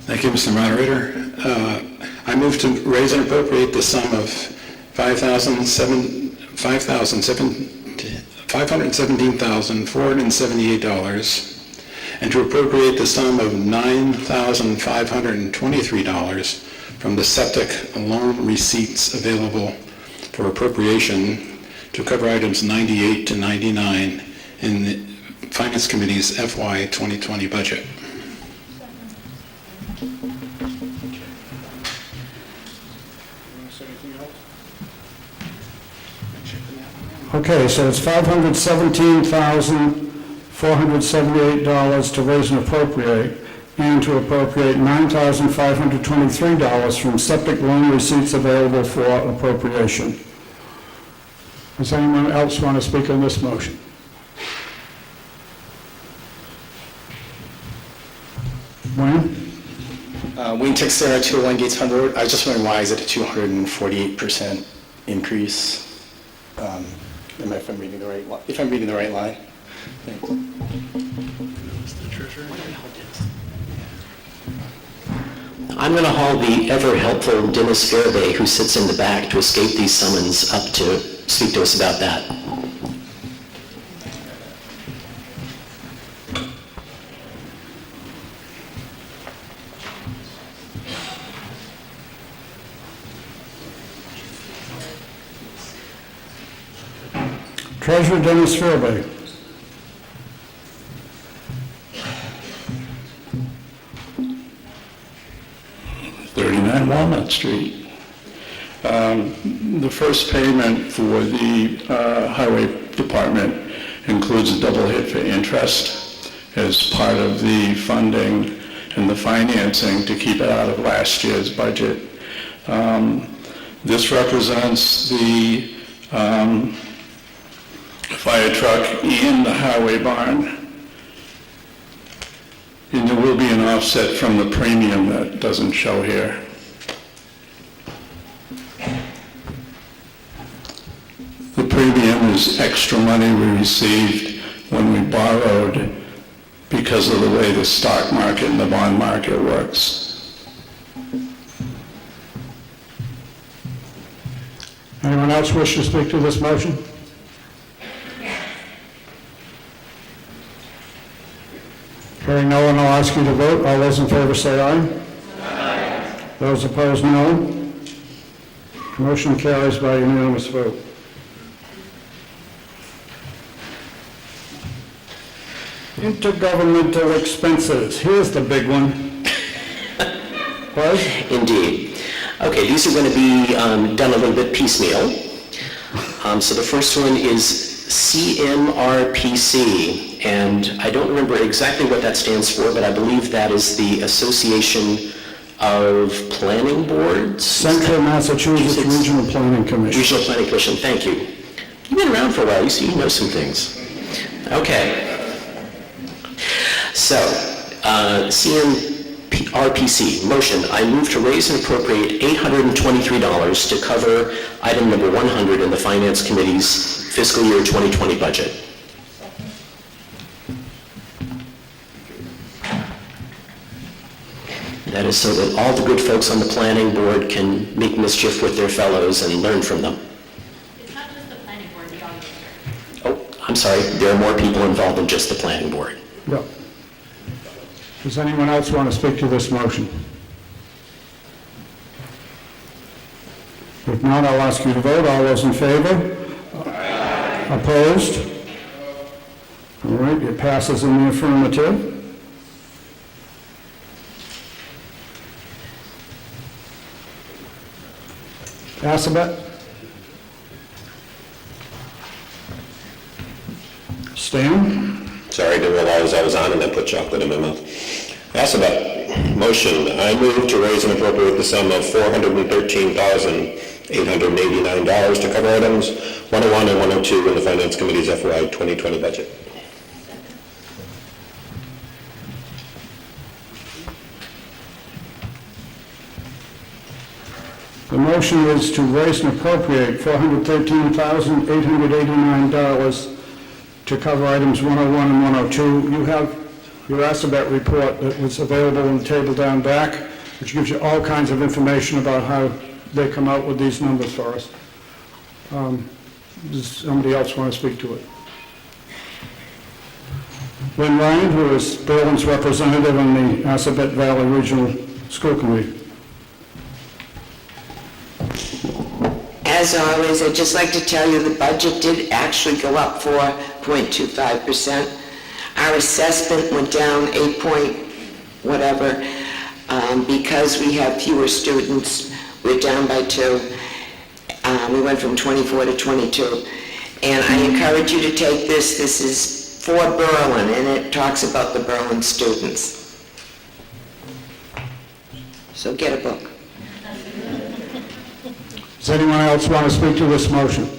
Thank you, Mr. Moderator. I move to raise and appropriate the sum of $517,478 and to appropriate the sum of $9,523 from the septic loan receipts available for appropriation to cover items 98 to 99 in the Finance Committee's FY 2020 budget. Okay, so it's $517,478 to raise and appropriate, and to appropriate $9,523 from septic loan receipts available for appropriation. Does anyone else want to speak on this motion? Wayne? Wayne Texera, 201 Gates Hunt Road. I was just wondering, why is it a 248% increase? If I'm reading the right line. Thanks. I'm going to haul the ever-helpful Dennis Fairday, who sits in the back, to escape these summons, up to speak to us about that. Treasurer Dennis Fairday. Walnut Street. The first payment for the Highway Department includes a double hit for interest as part of the funding and the financing to keep it out of last year's budget. This represents the fire truck and the highway barn. And there will be an offset from the premium that doesn't show here. The premium is extra money we received when we borrowed because of the way the stock market and the bond market works. Anyone else wish to speak to this motion? Hearing no one, I'll ask you to vote. All those in favor say aye. Aye. Those opposed, no. Motion carries by unanimous vote. Intergovernmental expenses. Here's the big one. Buzz? Indeed. Okay, these are going to be done a little bit piecemeal. So the first one is CMRPC, and I don't remember exactly what that stands for, but I believe that is the Association of Planning Boards? Central Massachusetts Regional Planning Commission. Regional Planning Commission, thank you. You've been around for a while, you know some things. Okay. So, CMRPC, motion, I move to raise and appropriate $823 to cover item number 100 in the Finance Committee's fiscal year 2020 budget. That is so that all the good folks on the planning board can make mischief with their fellows and learn from them. It's not just the planning board, the auditor. Oh, I'm sorry, there are more people involved than just the planning board. Yeah. Does anyone else want to speak to this motion? If not, I'll ask you to vote. All those in favor? Opposed? All right, it passes in the affirmative. Assabet? Stan? Sorry, didn't realize I was on and I put chocolate in my mouth. Assabet, motion. I move to raise and appropriate the sum of $413,889 to cover items 101 and 102 in the Finance Committee's FY 2020 budget. The motion is to raise and appropriate $413,889 to cover items 101 and 102. You have your Assabet report that was available on the table down back, which gives you all kinds of information about how they come out with these numbers for us. Does somebody else want to speak to it? Lynn Ryan, who is Berlin's representative on the Assabet Valley Regional School Committee. As always, I'd just like to tell you the budget did actually go up 4.25%. Our assessment went down 8 point whatever. Because we have fewer students, we're down by 2. We went from 24 to 22. And I encourage you to take this. This is for Berlin, and it talks about the Berlin students. So get a book. Does anyone else want to speak to this motion?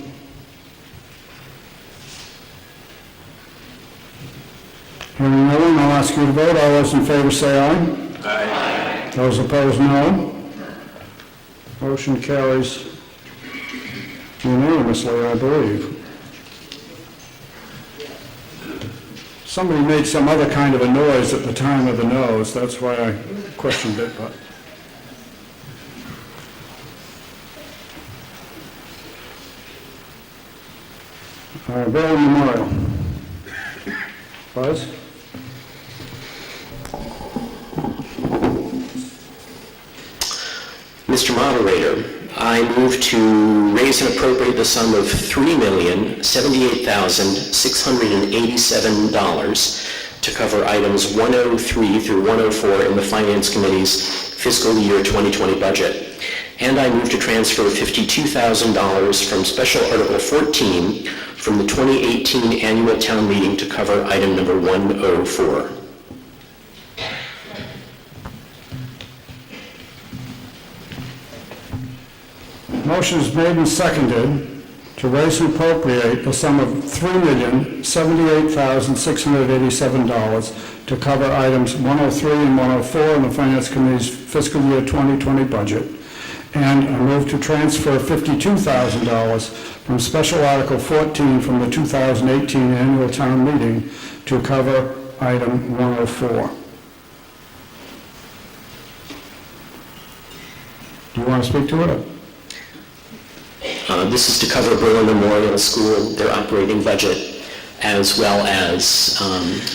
Hearing no one, I'll ask you to vote. All those in favor say aye. Aye. Those opposed, no. Motion carries unanimously, I believe. Somebody made some other kind of a noise at the time of the nose. That's why I questioned it, but... Berlin Memorial. Buzz? Mr. Moderator, I move to raise and appropriate the sum of $3,078,687 to cover items 103 through 104 in the Finance Committee's fiscal year 2020 budget. And I move to transfer $52,000 from Special Article 14 from the 2018 Annual Town Meeting to cover item number 104. Motion is made and seconded to raise and appropriate a sum of $3,078,687 to cover items 103 and 104 in the Finance Committee's fiscal year 2020 budget. And I move to transfer $52,000 from Special Article 14 from the 2018 Annual Town Meeting to cover item 104. Do you want to speak to it? This is to cover Berlin Memorial School, their operating budget, as well as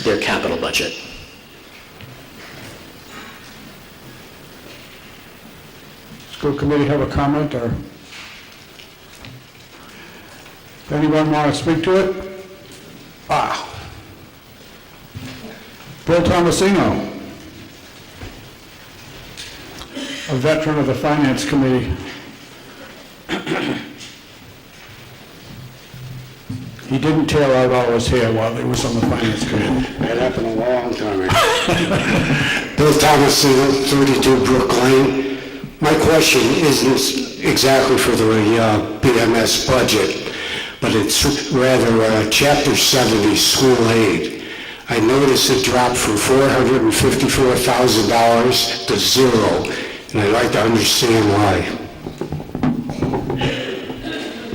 their capital budget. School committee have a comment, or anyone want to speak to it? Bill Tomasino, a veteran of the Finance Committee. He didn't tear out all his hair while he was on the Finance Committee. That happened a long time ago. Bill Tomasino, 32 Brook Lane. My question isn't exactly for the BMS budget, but it's rather Chapter 70 school aid. I noticed it dropped from $454,000 to zero, and I'd like to understand why.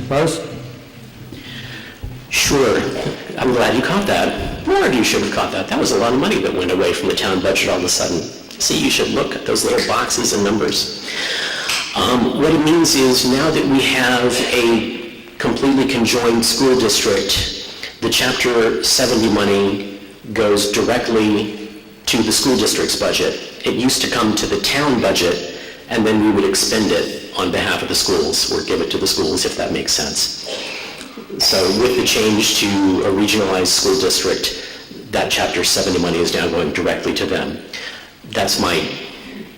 Buzz? Sure. I'm glad you caught that. More of you should have caught that. That was a lot of money that went away from the town budget all of a sudden. See, you should look at those little boxes and numbers. What it means is now that we have a completely conjoined school district, the Chapter 70 money goes directly to the school district's budget. It used to come to the town budget, and then we would expend it on behalf of the schools, or give it to the schools, if that makes sense. So with the change to a regionalized school district, that Chapter 70 money is now going directly to them. That's my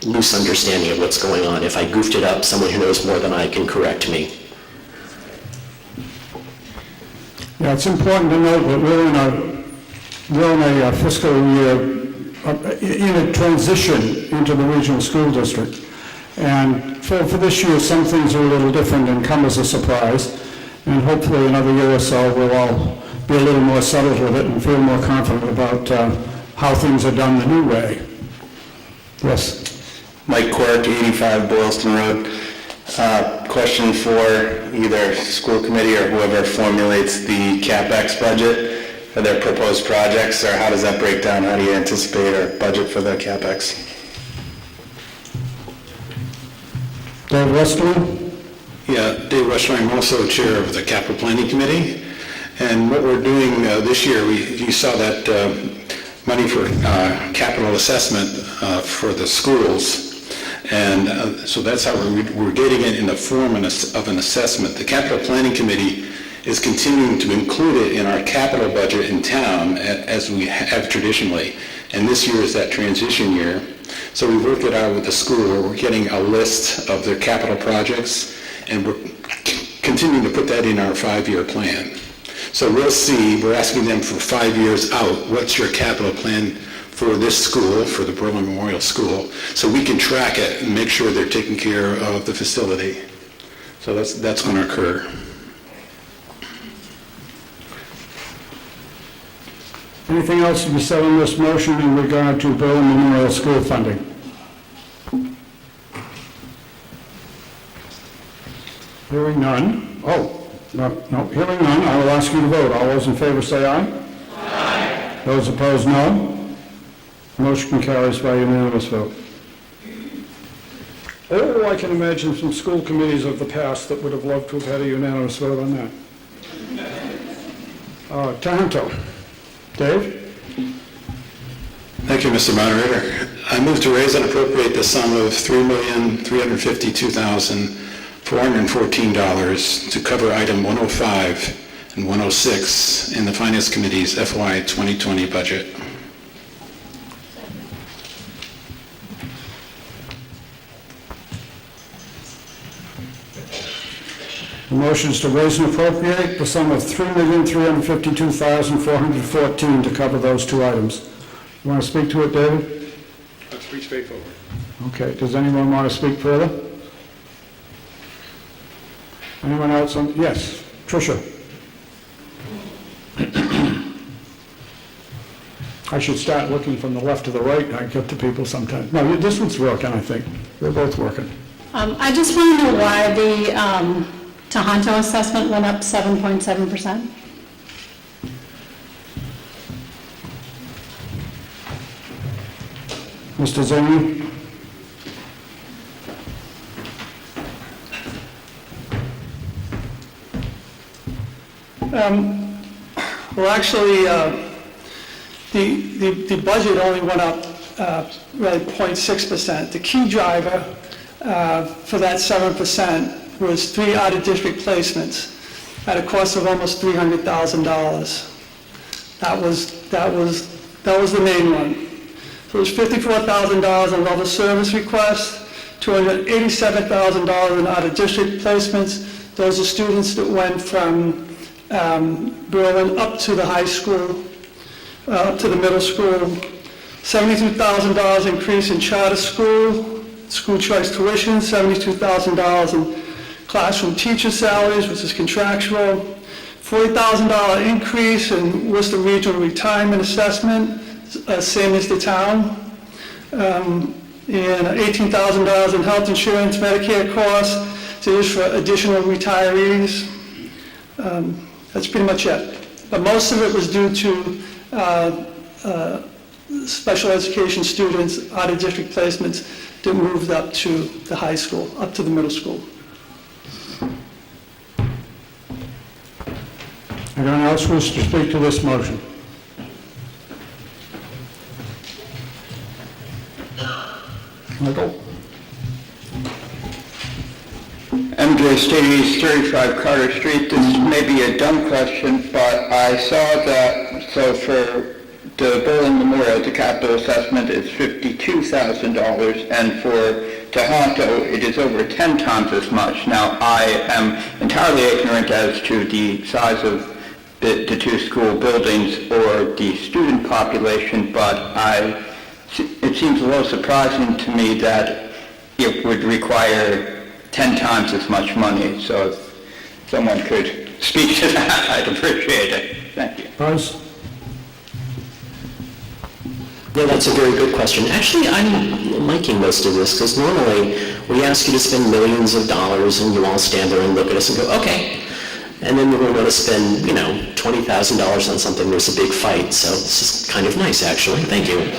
loose understanding of what's going on. If I goofed it up, someone who knows more than I can correct me. Yeah, it's important to note that we're in a fiscal year, in a transition into the regional school district. And for this year, some things are a little different and come as a surprise. And hopefully another year or so, we'll all be a little more settled with it and feel more confident about how things are done the new way. Yes? Mike Quirk, 85 Boylston Road. Question for either school committee or whoever formulates the CapEx budget for their proposed projects, or how does that break down? How do you anticipate or budget for the CapEx? Dave Westerling? Yeah, Dave Westerling, I'm also chair of the capital planning committee. And what we're doing this year, you saw that money for capital assessment for the schools. And so that's how we're getting it in the form of an assessment. The capital planning committee is continuing to include it in our capital budget in town as we have traditionally. And this year is that transition year. So we worked it out with the school where we're getting a list of their capital projects, and we're continuing to put that in our 5-year plan. So we'll see, we're asking them for 5 years out, what's your capital plan for this school, for the Berlin Memorial School, so we can track it and make sure they're taking care of the facility. So that's going to occur. Anything else to be said on this motion in regard to Berlin Memorial School funding? Hearing none. Hearing none, I will ask you to vote. All those in favor say aye. Aye. Those opposed, no. Motion carries by unanimous vote. Oh, I can imagine some school committees of the past that would have loved to have had a unanimous vote on that. Tohoto. Dave? Thank you, Mr. Moderator. I move to raise and appropriate the sum of $3,352,414 to cover item 105 and 106 in the Finance Committee's FY 2020 budget. The motion is to raise and appropriate the sum of $3,352,414 to cover those two items. You want to speak to it, David? That's pretty straightforward. Okay. Does anyone want to speak further? Anyone else? Yes. Tricia. I should start looking from the left to the right and I get to people sometimes. No, this one's working, I think. They're both working. I just want to know why the Tohoto assessment went up 7.7%. Mr. Zani? Well, actually, the budget only went up really 0.6%. The key driver for that 7% was 3 out-of-district placements at a cost of almost $300,000. That was the main one. So it was $54,000 in level service requests, $287,000 in out-of-district placements. Those are students that went from Berlin up to the high school, up to the middle school. $72,000 increase in charter school choice tuition, $72,000 in classroom teacher salaries, which is contractual, $40,000 increase in Worcester Regional Retirement Assessment, same as the town, and $18,000 in health insurance, Medicare costs, to use for additional retirees. That's pretty much it. But most of it was due to special education students, out-of-district placements that moved up to the high school, up to the middle school. Anyone else wish to speak to this motion? Michael? MJ Stadies, 35 Carter Street. This may be a dumb question, but I saw that, so for the Berlin Memorial, the capital assessment is $52,000, and for Tohoto, it is over 10 times as much. Now, I am entirely ignorant as to the size of the two school buildings or the student population, but it seems a little surprising to me that it would require 10 times as much money. So if someone could speak to that, I'd appreciate it. Thank you. Buzz? Yeah, that's a very good question. Actually, I'm liking most of this, because normally we ask you to spend millions of dollars and you all stand there and look at us and go, okay. And then we're going to spend, $20,000 on something, there's a big fight. So this is kind of nice, actually. Thank you.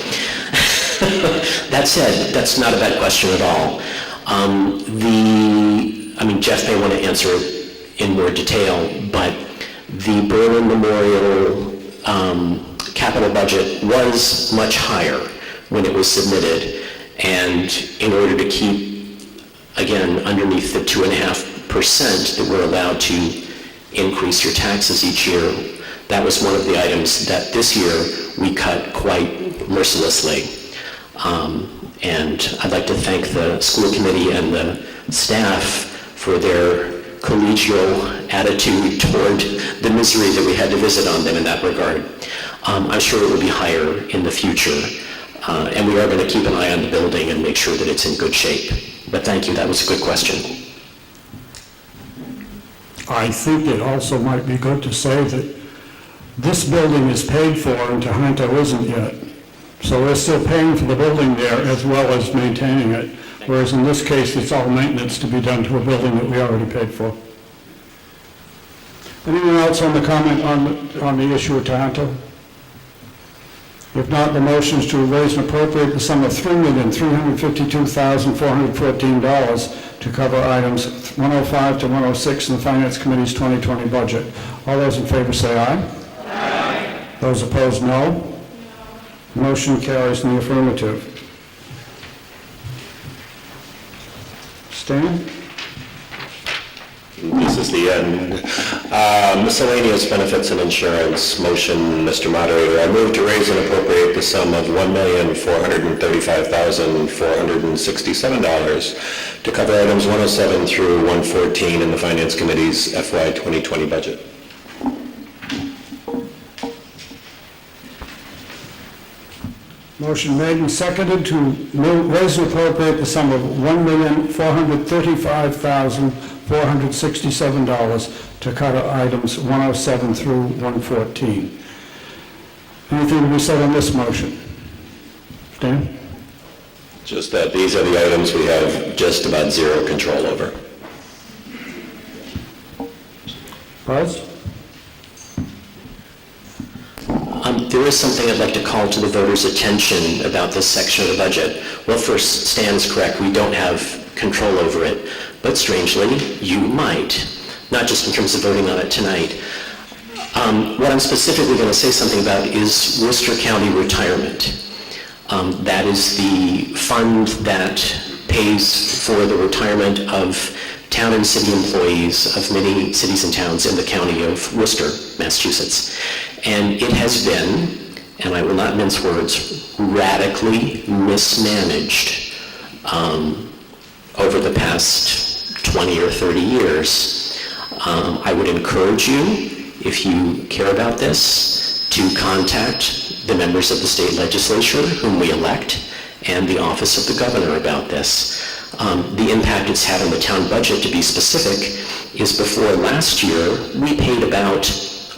That said, that's not a bad question at all. Jeff may want to answer it in more detail, but the Berlin Memorial capital budget was much higher when it was submitted, and in order to keep, again, underneath the 2.5% that we're allowed to increase your taxes each year, that was one of the items that this year we cut quite mercilessly. And I'd like to thank the school committee and the staff for their collegial attitude toward the misery that we had to visit on them in that regard. I'm sure it will be higher in the future, and we are going to keep an eye on the building and make sure that it's in good shape. But thank you, that was a good question. I think it also might be good to say that this building is paid for and Tohoto isn't yet. So we're still paying for the building there as well as maintaining it, whereas in this case, it's all maintenance to be done to a building that we already paid for. Anyone else on the comment on the issue of Tohoto? If not, the motion is to raise and appropriate the sum of $3,352,414 to cover items 105 to 106 in the Finance Committee's 2020 budget. All those in favor say aye. Aye. Those opposed, no. Motion carries in the affirmative. Stan? This is the end. Miscellaneous benefits and insurance. Motion, Mr. Moderator. I move to raise and appropriate the sum of $1,435,467 to cover items 107 through 114 in the Finance Committee's FY 2020 budget. Motion made and seconded to raise and appropriate the sum of $1,435,467 to cover items 107 through 114. Anything to be said on this motion? Stan? Just that these are the items we have just about zero control over. Buzz? There is something I'd like to call to the voters' attention about this section of the budget. Well, first, Stan's correct. We don't have control over it. But strangely, you might, not just in terms of voting on it tonight. What I'm specifically going to say something about is Worcester County Retirement. That is the fund that pays for the retirement of town and city employees of many cities and towns in the county of Worcester, Massachusetts. And it has been, and I will not mince words, radically mismanaged over the past 20 or 30 years. I would encourage you, if you care about this, to contact the members of the state legislature whom we elect and the office of the governor about this. The impact it's had on the town budget, to be specific, is before last year, we paid about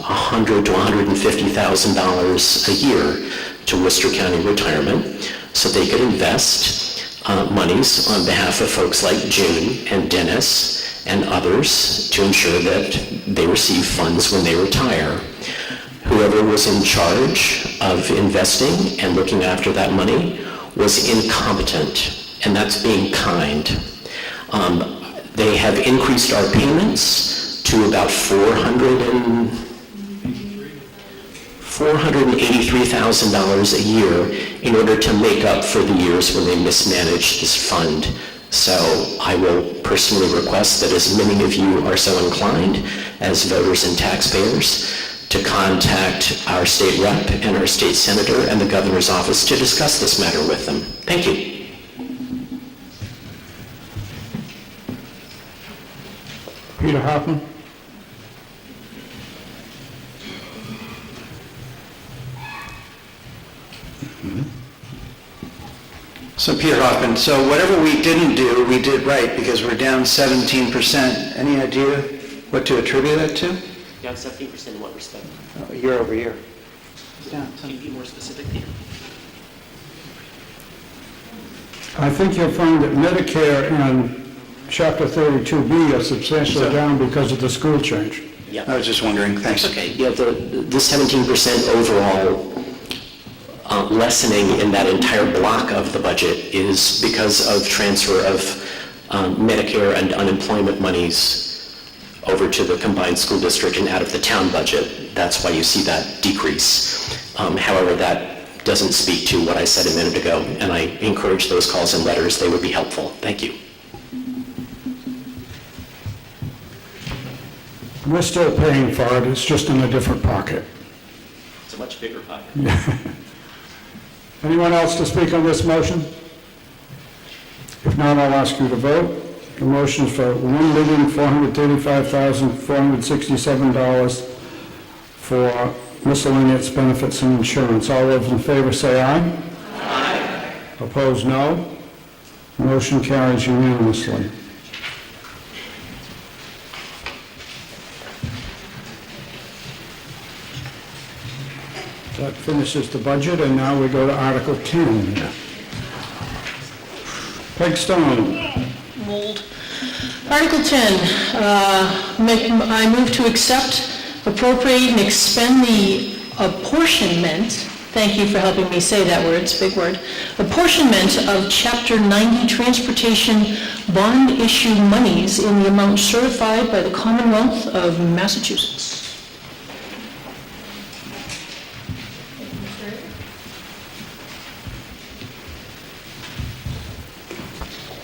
$100,000 to $150,000 a year to Worcester County Retirement so they could invest monies on behalf of folks like June and Dennis and others to ensure that they receive funds when they retire. whoever was in charge of investing and looking after that money was incompetent, and that's being kind. They have increased our payments to about $483,000 a year in order to make up for the years when they mismanaged this fund. So I will personally request that as many of you are so inclined as voters and taxpayers to contact our state rep and our state senator and the governor's office to discuss this matter with them. Thank you. Peter Hoffman? So Peter Hoffman, so whatever we didn't do, we did right because we're down 17%. Any idea what to attribute that to? Down 17% in what respect? Year over year. Can you be more specific, Peter? I think you'll find that Medicare and Chapter 32B are substantially down because of the school change. Yeah. I was just wondering, thanks. That's okay. Yeah, the 17% overall lessening in that entire block of the budget is because of transfer of Medicare and unemployment monies over to the combined school district and out of the town budget. That's why you see that decrease. However, that doesn't speak to what I said a minute ago, and I encourage those calls and letters. They would be helpful. Thank you. We're still paying for it, it's just in a different pocket. It's a much bigger pocket. Anyone else to speak on this motion? If not, I'll ask you to vote. The motion is for $1,435,467 for miscellaneous benefits and insurance. All those in favor say aye. Aye. Opposed, no. Motion carries unanimously. That finishes the budget, and now we go to Article 10. Peg Stone. Mold. Article 10, I move to accept, appropriate, and expend the apportionment, thank you for helping me say that word, it's a big word, apportionment of Chapter 90 Transportation Bond Issue monies in the amount certified by the Commonwealth of Massachusetts.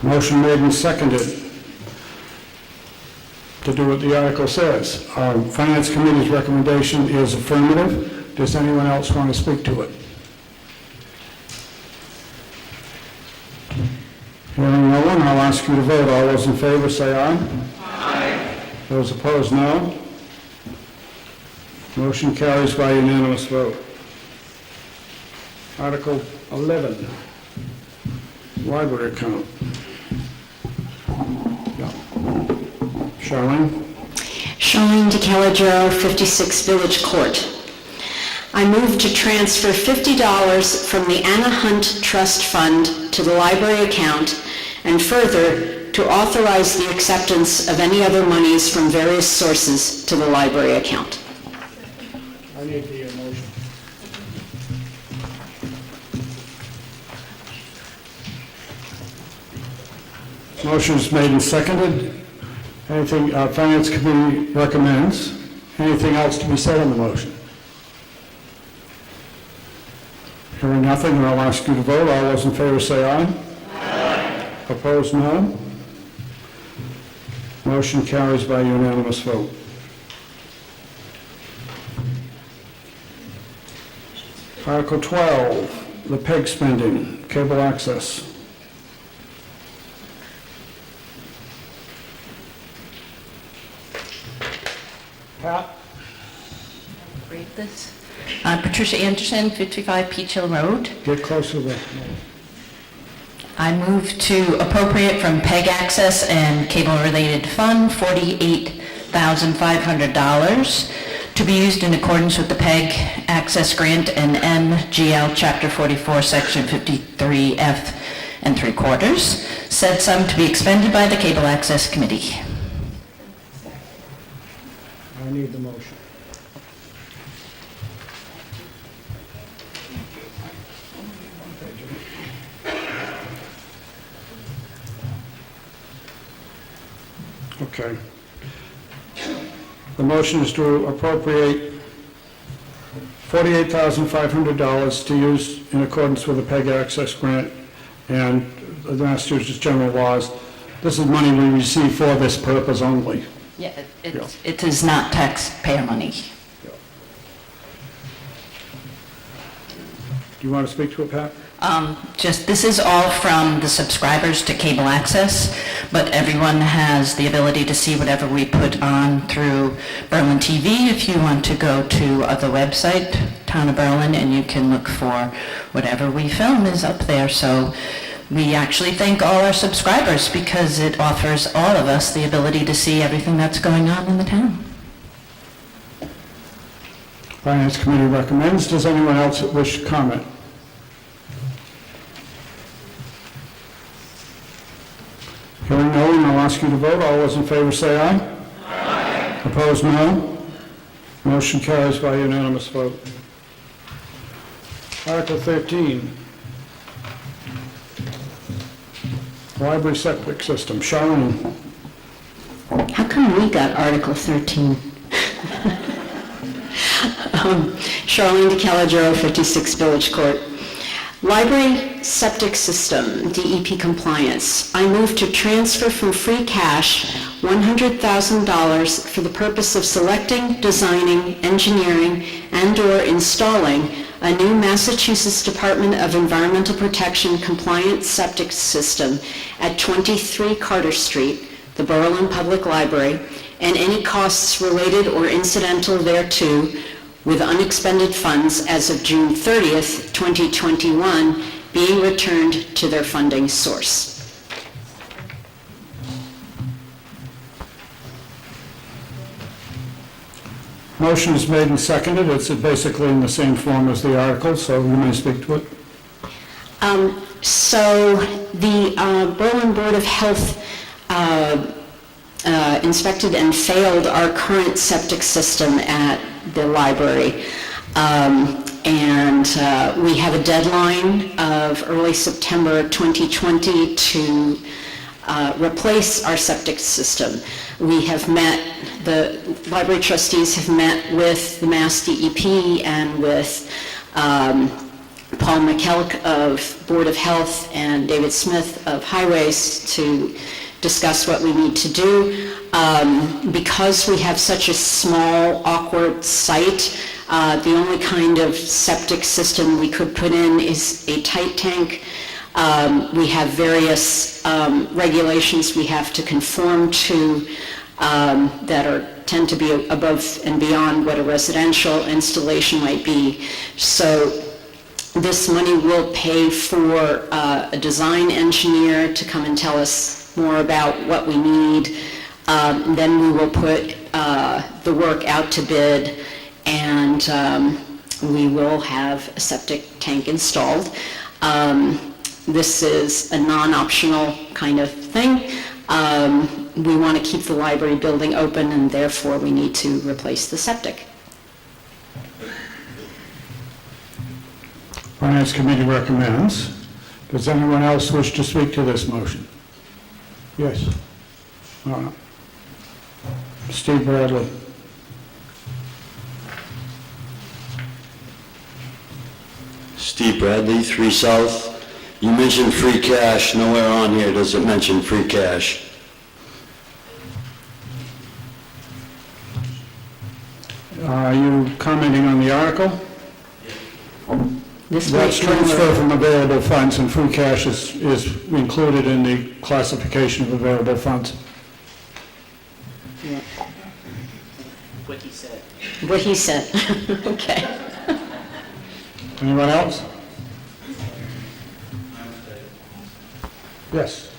Motion made and seconded to do what the article says. Finance Committee's recommendation is affirmative. Does anyone else want to speak to it? Hearing no one, I'll ask you to vote. All those in favor say aye. Aye. Those opposed, no. Motion carries by unanimous vote. Article 11, library account. Charlene? Charlene DeCalagero, 56 Village Court. I move to transfer $50 from the Anna Hunt Trust Fund to the library account, and further, to authorize the acceptance of any other monies from various sources to the library account. I need the motion. Motion is made and seconded. Anything, Finance Committee recommends. Anything else to be said on the motion? Hearing nothing, I'll ask you to vote. All those in favor say aye. Aye. Opposed, no. Motion carries by unanimous vote. Article 12, the PEG spending, cable access. Pat? Read this. Patricia Anderson, 55 Peach Hill Road. Get closer to the... I move to appropriate from PEG Access and Cable-Related Fund $48,500 to be used in accordance with the PEG Access Grant and MGL Chapter 44, Section 53F and 3/4. Said sum to be expended by the Cable Access Committee. I need the motion. Okay. The motion is to appropriate $48,500 to use in accordance with the PEG access grant and the Massachusetts general laws. This is money we receive for this purpose only. Yeah, it is not taxpayer money. Do you want to speak to it, Pat? This is all from the subscribers to cable access, but everyone has the ability to see whatever we put on through Berlin TV. If you want to go to the website, Town of Berlin, and you can look for whatever we film is up there. So we actually thank all our subscribers because it offers all of us the ability to see everything that's going on in the town. Finance Committee recommends. Does anyone else wish to comment? Hearing no one, I'll ask you to vote. All those in favor say aye. Aye. Opposed, no. Motion carries by unanimous vote. Article 13. Library septic system. Charlene. How come we got Article 13? Charlene DeCalagero, 56 Village Court. Library septic system, DEP compliance. I move to transfer from free cash $100,000 for the purpose of selecting, designing, engineering, and/or installing a new Massachusetts Department of Environmental Protection compliant septic system at 23 Carter Street, the Berlin Public Library, and any costs related or incidental thereto, with unexpended funds as of June 30th, 2021, being returned to their funding source. Motion is made and seconded. It's basically in the same form as the article, so you may speak to it. So the Berlin Board of Health inspected and failed our current septic system at the library. And we have a deadline of early September 2020 to replace our septic system. We have met, the library trustees have met with the Mass DEP and with Paul McKelk of Board of Health and David Smith of Highways to discuss what we need to do. Because we have such a small, awkward site, the only kind of septic system we could put in is a tight tank. We have various regulations we have to conform to that tend to be above and beyond what a residential installation might be. So this money will pay for a design engineer to come and tell us more about what we need. Then we will put the work out to bid, and we will have a septic tank installed. This is a non-optional kind of thing. We want to keep the library building open, and therefore we need to replace the septic. Finance Committee recommends. Does anyone else wish to speak to this motion? Yes. Steve Bradley. Steve Bradley, 3 South. You mentioned free cash. Nowhere on here does it mention free cash. Are you commenting on the article? That's transfer from available funds, and free cash is included in the classification of available funds. Yeah. What he said. What he said. Okay. Anyone else? Yes.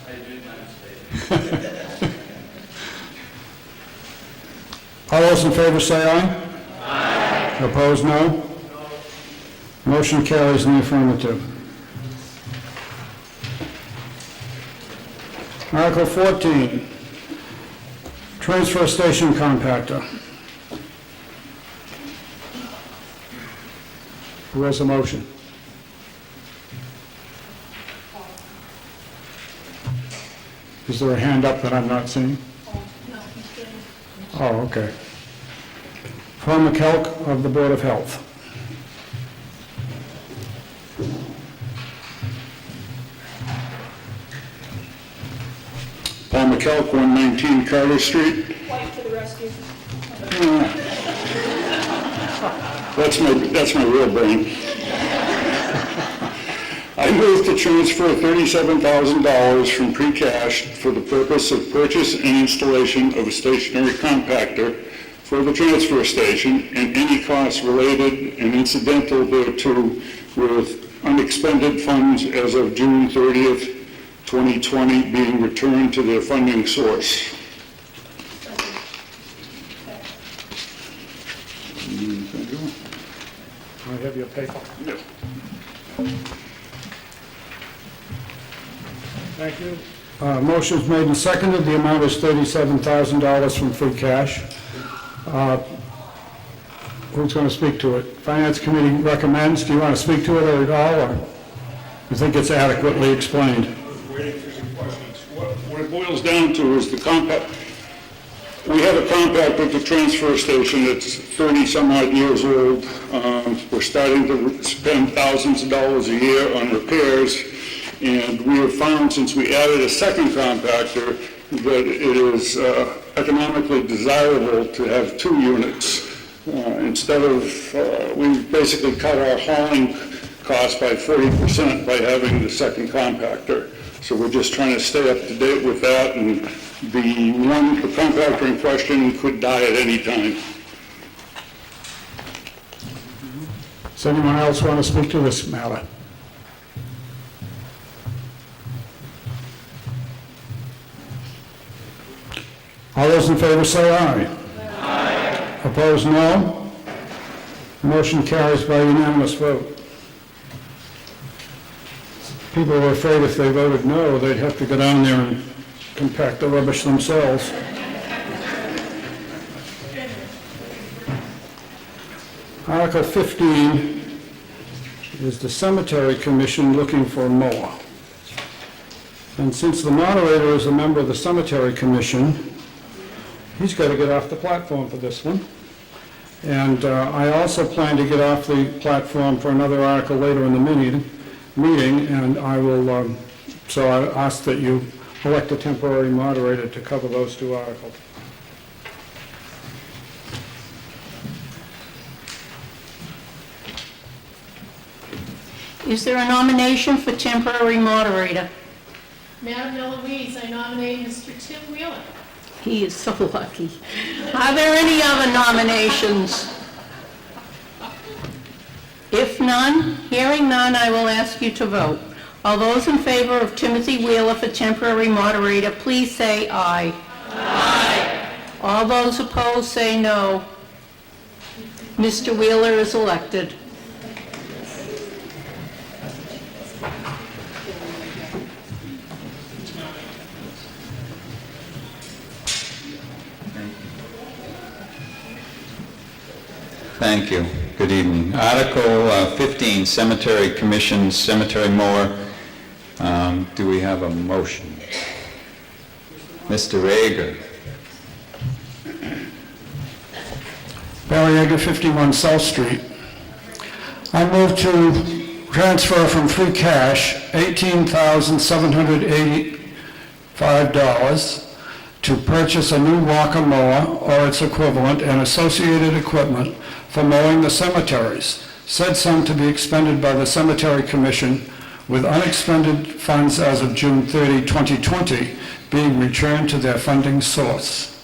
All those in favor say aye. Aye. Opposed, no. Motion carries in the affirmative. Article 14, transfer station compactor. Who has a motion? Is there a hand up that I'm not seeing? No, Oh, okay. Paul McKelk of the Board of Health. Paul McKelk, 119 Carter Street. Wife to the rescue. That's my real brain. I move to transfer $37,000 from free cash for the purpose of purchase and installation of a stationary compactor for the transfer station and any costs related and incidental thereto with unexpended funds as of June 30th, 2020 being returned to their funding source. I have your paper. Yes. Thank you. Motion's made and seconded. The amount is $37,000 from free cash. Who's going to speak to it? Finance Committee recommends. Do you want to speak to it at all, or you think it's adequately explained? Waiting for some questions. What it boils down to is the compact. We have a compact at the transfer station that's 30-some-odd years old. We're starting to spend thousands of dollars a year on repairs, and we have found, since we added a second compactor, that it is economically desirable to have 2 units. Instead of, we basically cut our hauling cost by 40% by having the second compactor. So we're just trying to stay up to date with that, and the compactor in question could die at any time. Does anyone else want to speak to this matter? All those in favor say aye. Aye. Opposed, no. Motion carries by unanimous vote. People were afraid if they voted no, they'd have to go down there and compact the rubbish themselves. Article 15 is the Cemetery Commission looking for a mower. And since the moderator is a member of the Cemetery Commission, he's got to get off the platform for this one. And I also plan to get off the platform for another article later in the meeting, and I will, so I ask that you elect a temporary moderator to cover those 2 articles. Is there a nomination for temporary moderator? Madam Eloise, I nominate Mr. Tim Wheeler. He is so lucky. Are there any other nominations? If none, hearing none, I will ask you to vote. All those in favor of Timothy Wheeler for temporary moderator, please say aye. Aye. All those opposed say no. Mr. Wheeler is elected. Thank you. Good evening. Article 15, Cemetery Commission, Cemetery Mower. Do we have a motion? Mr. Rager. Barry Yeager, 51 South Street. I move to transfer from free cash $18,785 to purchase a new Walker mower or its equivalent and associated equipment for mowing the cemeteries. Said sum to be expended by the Cemetery Commission with unexpended funds as of June 30, 2020 being returned to their funding source.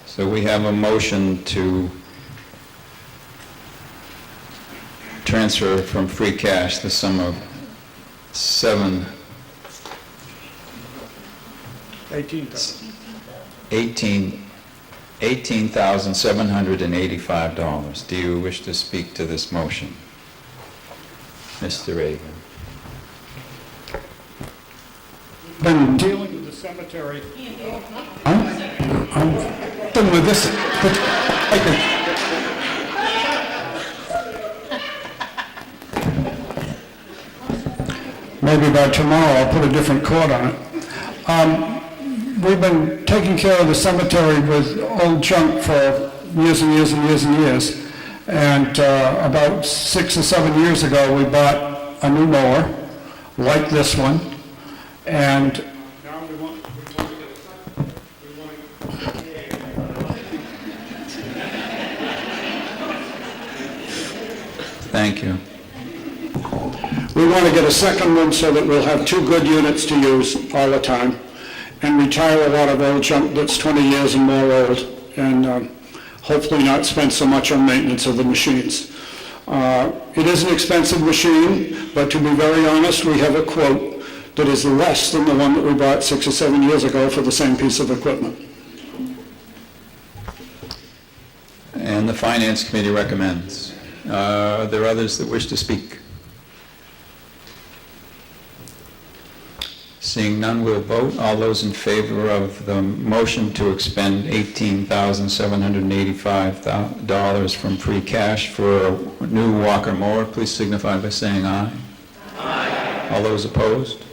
So we have a motion to transfer from free cash the sum of $18,785. Do you wish to speak to this motion? Mr. Reagan. Been dealing with the cemetery. I'm done with this. Maybe by tomorrow I'll put a different cord on it. We've been taking care of the cemetery with old junk for years and years and years and years. And about 6 or 7 years ago, we bought a new mower, like this one, and now we want to get Thank you. We want to get a second one so that we'll have 2 good units to use all the time and retire a lot of old junk that's 20 years and more old, and hopefully not spend so much on maintenance of the machines. It is an expensive machine, but to be very honest, we have a quote that is less than the one that we bought 6 or 7 years ago for the same piece of equipment. And the Finance Committee recommends. Are there others that wish to speak? Seeing none, we'll vote. All those in favor of the motion to expend $18,785 from free cash for a new Walker mower, please signify by saying aye. Aye. All those opposed?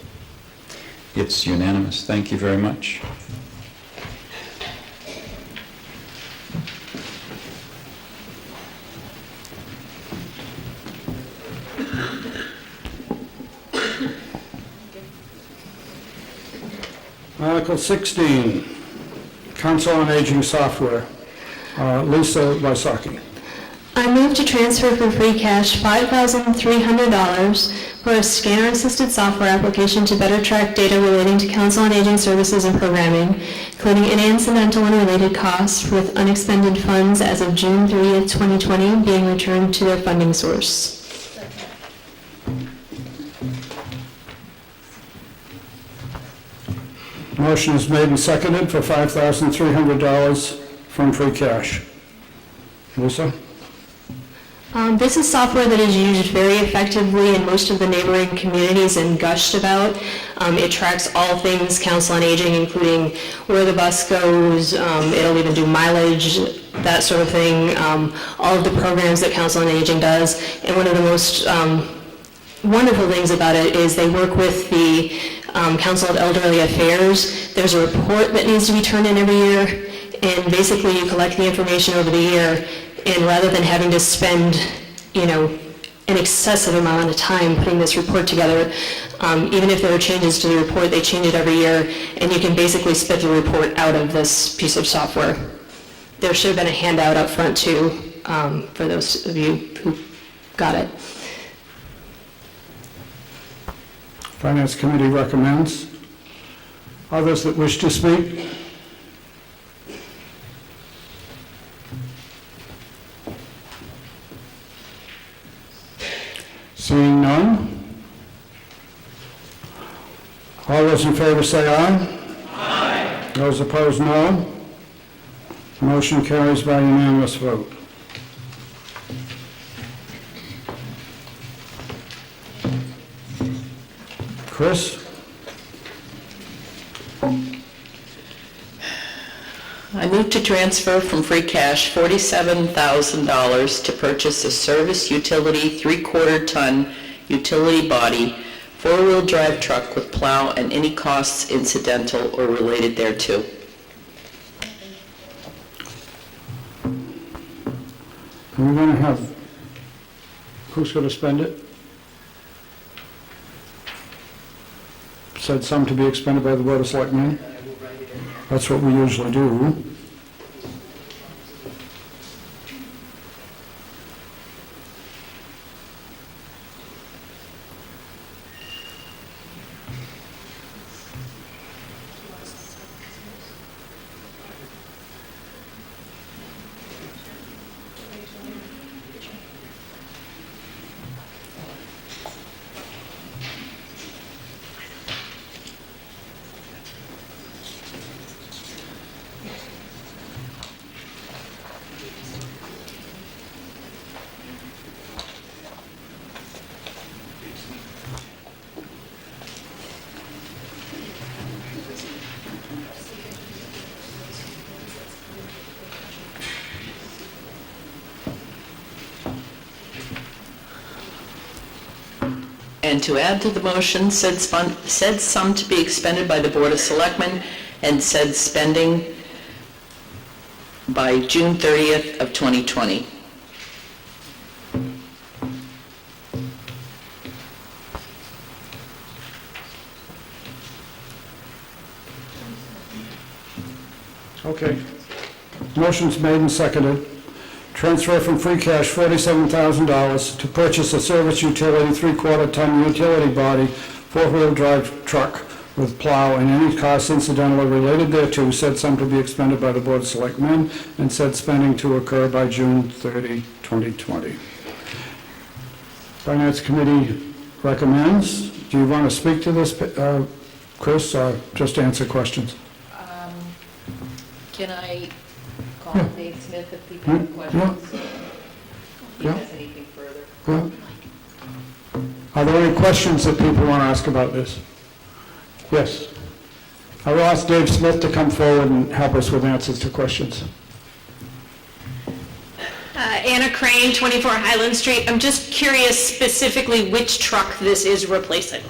It's unanimous. Thank you very much. Article 16, Council on Aging Software. Lisa Wysocki. I move to transfer from free cash $5,300 for a scanner-assisted software application to better track data relating to Council on Aging services and programming, including any incidental and related costs with unexpended funds as of June 30th, 2020 being returned to their funding source. Motion is made and seconded for $5,300 from free cash. Lisa? This is software that is used very effectively in most of the neighboring communities and gushed about. It tracks all things Council on Aging, including where the bus goes. It'll even do mileage, that sort of thing. All of the programs that Council on Aging does. And one of the most wonderful things about it is they work with the Council of Elderly Affairs. There's a report that needs to be turned in every year, and basically you collect the information over the year, and rather than having to spend, an excessive amount of time putting this report together, even if there are changes to the report, they change it every year, and you can basically spit the report out of this piece of software. There should have been a handout up front too, for those of you who got it. Finance Committee recommends. Others that wish to speak? Seeing none? All those in favor say aye. Aye. Those opposed, no. Motion carries by unanimous vote. Chris? I move to transfer from free cash $47,000 to purchase a service utility 3/4 ton utility body 4-wheel drive truck with plow and any costs incidental or related thereto. We're going to have, who's going to spend it? Said some to be expended by the Board of Selectmen. That's what we usually do. And to add to the motion, said sum to be expended by the Board of Selectmen and said spending by June 30th of 2020. Okay. Motion's made and seconded. Transfer from free cash $47,000 to purchase a service utility 3/4-ton utility body, four-wheel drive truck with plow and any costs incidentally related thereto, said sum to be expended by the Board of Selectmen and said spending to occur by June 30, 2020. Finance Committee recommends. Do you want to speak to this, Chris, or just answer questions? Can I call Yeah. Dave Smith if people have questions? If he Yeah. has anything further? Yeah. Are there any questions that people want to ask about this? Yes. I will ask Dave Smith to come forward and help us with answers to questions. Anna Crane, 24 Highland Street. I'm just curious specifically which truck this is replacing.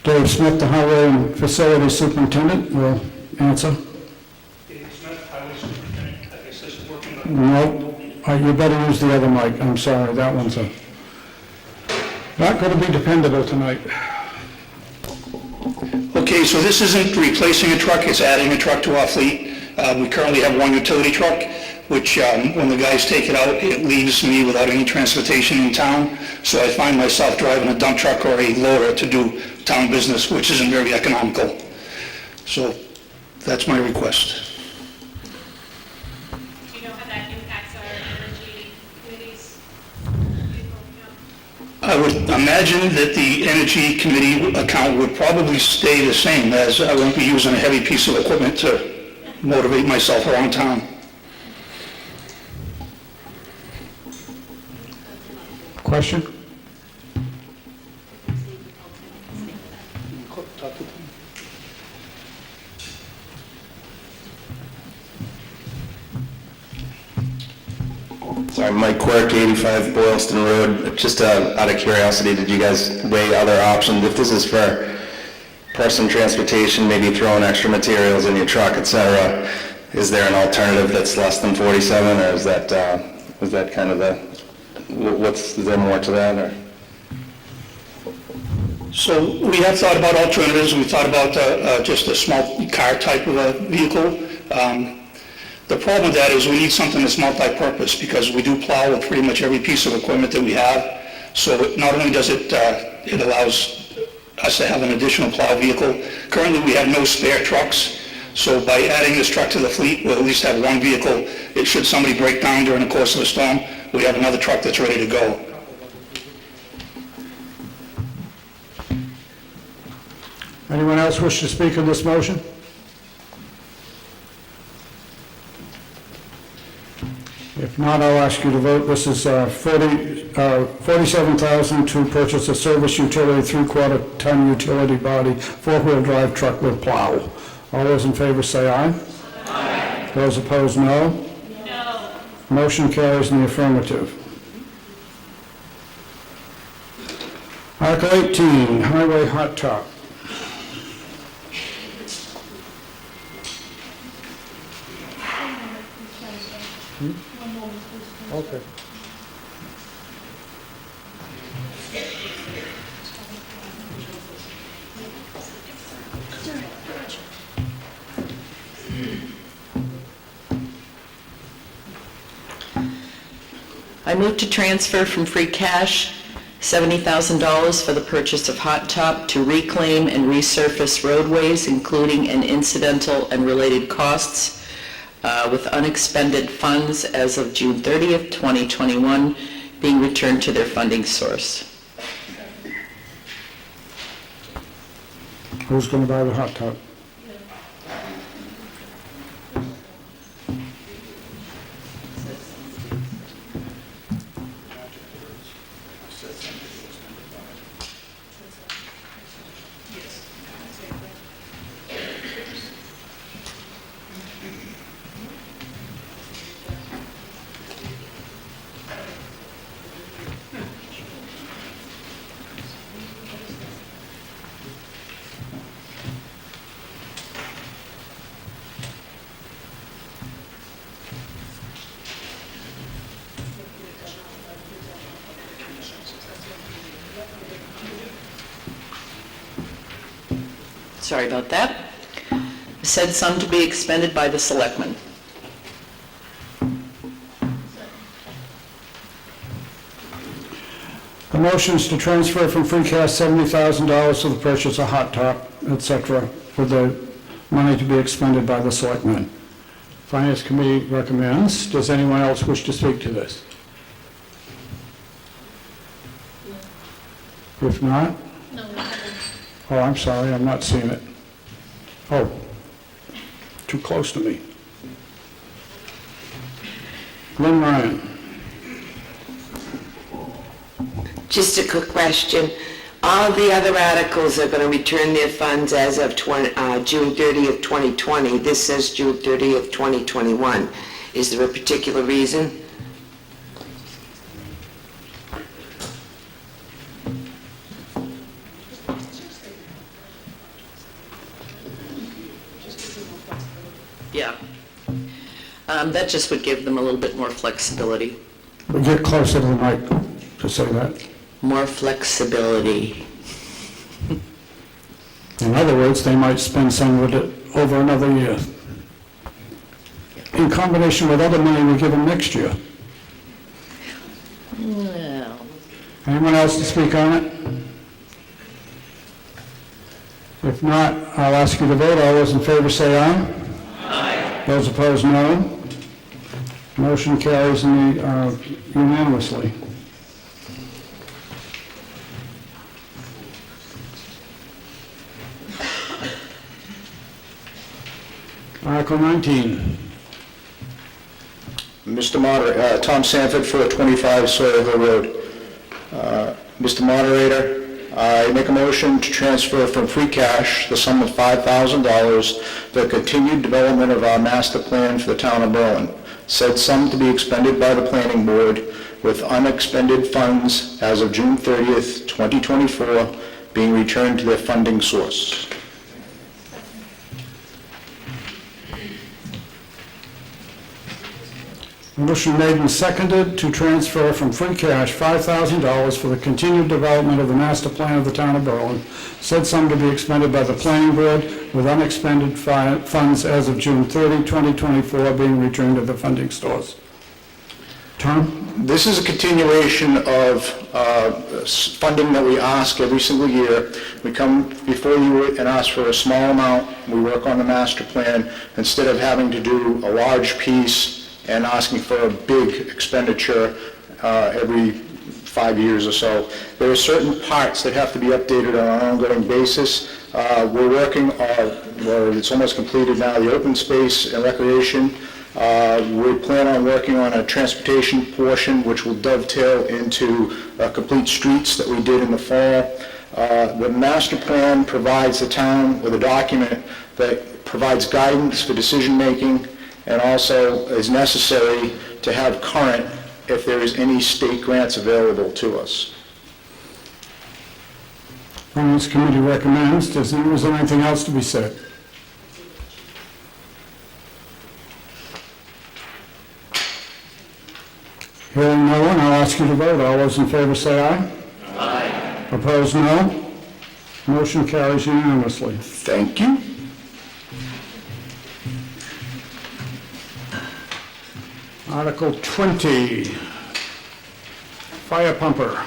Dave Smith, the Highway and Facility Superintendent, will answer. Dave Smith, Highway Superintendent, I guess this is working on... No, you better use the other mic. I'm sorry, that one's not going to be dependable tonight. Okay, so this isn't replacing a truck, it's adding a truck to our fleet. We currently have one utility truck, which when the guys take it out, it leaves me without any transportation in town. So I find myself driving a dump truck or a loader to do town business, which isn't very economical. So that's my request. Do you know how that impacts our energy committees? I would imagine that the Energy Committee account would probably stay the same, as I won't be using a heavy piece of equipment to motivate myself around town. Question? Sorry, Mike Quirk, 85 Boylston Road. Just out of curiosity, did you guys weigh other options? If this is for person transportation, maybe throwing extra materials in your truck, et cetera, is there an alternative that's less than 47, or is that kind of the, is there more to that, or? So we have thought about alternatives. We thought about just a small car type of a vehicle. The problem with that is we need something that's multi-purpose, because we do plow with pretty much every piece of equipment that we have. So not only does it allows us to have an additional plow vehicle. Currently, we have no spare trucks. So by adding this truck to the fleet, we'll at least have one vehicle. Should somebody break down during the course of a storm, we have another truck that's ready to go. Anyone else wish to speak on this motion? If not, I'll ask you to vote. This is $47,000 to purchase a service utility 3/4-ton utility body, four-wheel drive truck with plow. All those in favor say aye. Aye. Those opposed, no. No. Motion carries in the affirmative. Article 18, Highway Hot Top. Okay. I move to transfer from free cash $70,000 for the purchase of hot top to reclaim and resurface roadways, including an incidental and related costs, with unexpended funds as of June 30th, 2021, being returned to their funding source. Who's going to buy the hot top? Sorry about that. Said sum to be expended by the selectmen. The motion is to transfer from free cash $70,000 to the purchase of hot top, etc., with the money to be expended by the selectmen. Finance Committee recommends. Does anyone else wish to speak to this? If not? Oh, I'm sorry, I'm not seeing it. Oh, too close to me. Lynn Ryan. Just a quick question. All of the other articles are going to return their funds as of June 30th, 2020. This says June 30th, 2021. Is there a particular reason? Yeah. That just would give them a little bit more flexibility. Get closer to the mic to say that. More flexibility. In other words, they might spend some of it over another year. In combination with other money we give them next year. Well. Anyone else to speak on it? If not, I'll ask you to vote. All those in favor say aye. Aye. Those opposed, no. Motion carries unanimously. Article 19. Mr. Moderator, Tom Sanford for 25 Sawyer Hill Road. Mr. Moderator, I make a motion to transfer from free cash the sum of $5,000 for the continued development of our master plan for the town of Berlin. Said sum to be expended by the planning board with unexpended funds as of June 30th, 2024 being returned to their funding source. Motion made and seconded to transfer from free cash $5,000 for the continued development of the master plan of the town of Berlin. Said sum to be expended by the planning board with unexpended funds as of June 30, 2024 being returned to the funding source. Tom? This is a continuation of funding that we ask every single year. We come before you and ask for a small amount. We work on the master plan instead of having to do a large piece and asking for a big expenditure every 5 years or so. There are certain parts that have to be updated on an ongoing basis. We're working on, well, it's almost completed now, the open space and recreation. We plan on working on a transportation portion, which will dovetail into complete streets that we did in the fall. The master plan provides the town with a document that provides guidance for decision-making and also is necessary to have current if there is any state grants available to us. Finance Committee recommends. Is there anything else to be said? Hearing no one, I'll ask you to vote. All those in favor say aye. Aye. Opposed, no. Motion carries unanimously. Thank you. Article 20, fire pumper.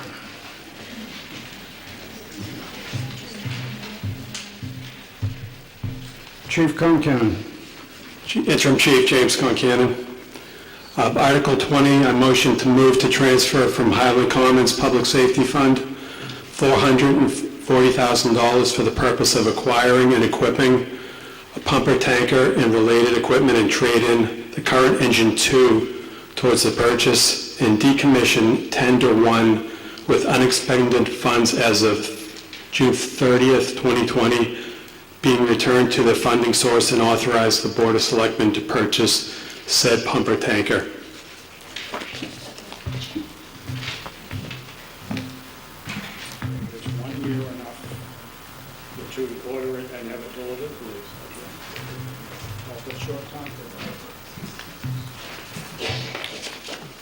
Chief Concan. Interim Chief James Concanon. Article 20, I motion to move to transfer from Highland Commons Public Safety Fund $440,000 for the purpose of acquiring and equipping a pumper tanker and related equipment and trade in the current engine 2 towards the purchase and decommission tender 1 with unexpended funds as of June 30th, 2020 being returned to the funding source and authorize the Board of Selectmen to purchase said pumper tanker. Is 1 year enough to order it and have it delivered, please? Short time for that.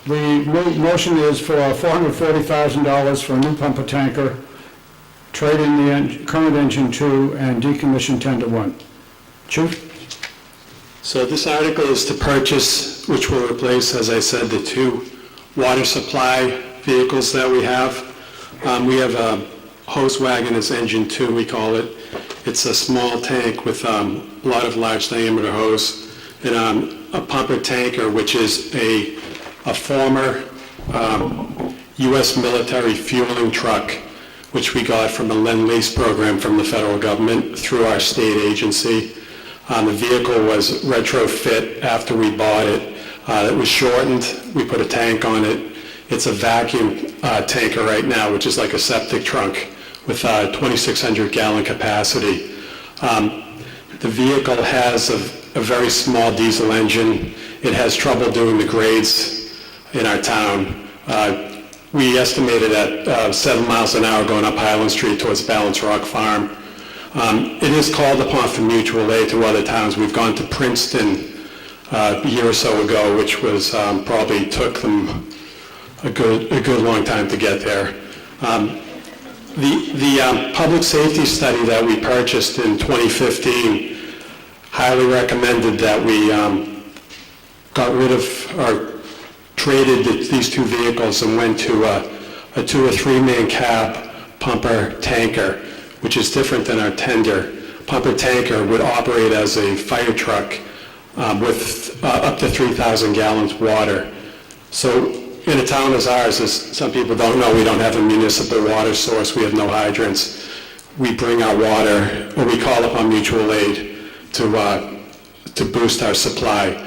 The motion is for $440,000 for a new pumper tanker trade in the current engine 2, and decommission tender 1. Chief? So this article is to purchase, which will replace, as I said, the 2 water supply vehicles that we have. We have a hose wagon, it's engine 2, we call it. It's a small tank with a lot of large diameter hose, and a pumper tanker, which is a former U.S. military fueling truck, which we got from a Lend-Lease program from the federal government through our state agency. The vehicle was retrofit after we bought it. It was shortened. We put a tank on it. It's a vacuum tanker right now, which is like a septic trunk with 2,600 gallon capacity. The vehicle has a very small diesel engine. It has trouble doing the grades in our town. We estimated at 7 miles an hour going up Highland Street towards Balance Rock Farm. It is called upon for mutual aid to other towns. We've gone to Princeton a year or so ago, which was probably took them a good long time to get there. The public safety study that we purchased in 2015 highly recommended that we got rid of or traded these 2 vehicles and went to a 2 or 3 man cab pumper tanker, which is different than our tender. Pumper tanker would operate as a fire truck with up to 3,000 gallons water. So in a town as ours, as some people don't know, we don't have a municipal water source. We have no hydrants. We bring our water, or we call upon mutual aid to boost our supply.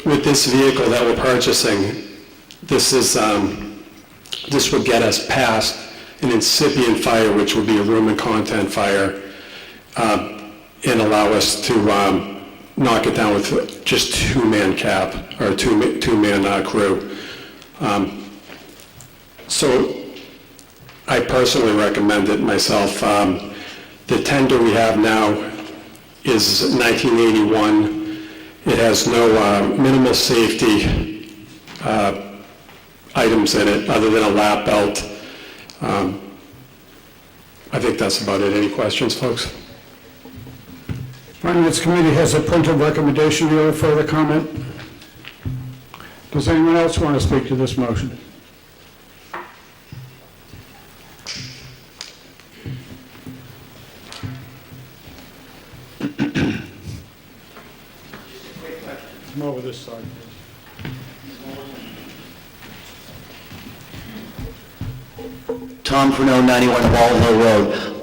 With this vehicle that we're purchasing, this would get us past an incipient fire, which would be a room and content fire, and allow us to knock it down with just 2-man cab or 2-man crew. So I personally recommend it myself. The tender we have now is 1981. It has no minimal safety items in it other than a lap belt. I think that's about it. Any questions, folks? Finance Committee has a printed recommendation. Do you have further comment? Does anyone else want to speak to this motion? Come over this side. Tom Purnell, 91 Ball Hill Road.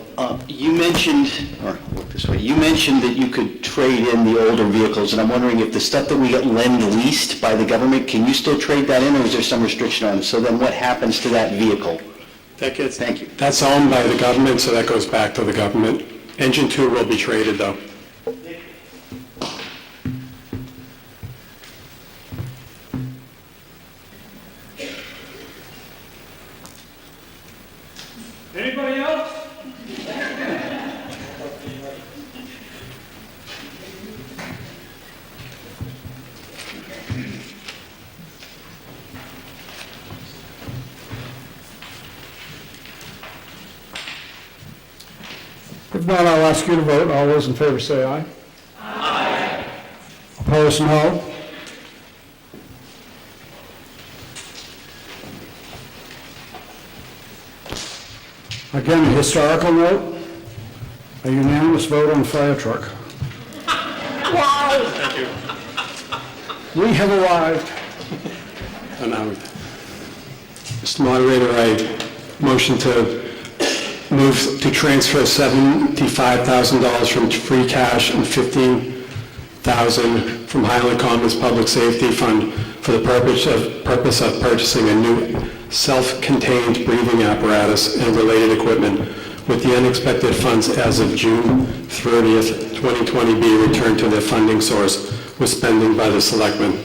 You mentioned, or look this way, you mentioned that you could trade in the older vehicles, and I'm wondering if the stuff that we get Lend-Leased by the government, can you still trade that in, or is there some restriction on it? So then what happens to that vehicle? Thank you. That's owned by the government, so that goes back to the government. Engine 2 will be traded, though. Anybody else? If not, I'll ask you to vote. All those in favor say aye. Aye. Opposed, no. Again, a historical note, a unanimous vote on fire truck. Wow! Thank you. We have arrived. And now, Mr. Moderator, I motion to move to transfer $75,000 from free cash and $15,000 from Highland Commons Public Safety Fund for the purpose of purchasing a new self-contained breathing apparatus and related equipment, with the unexpected funds as of June 30th, 2020 be returned to their funding source with spending by the selectmen.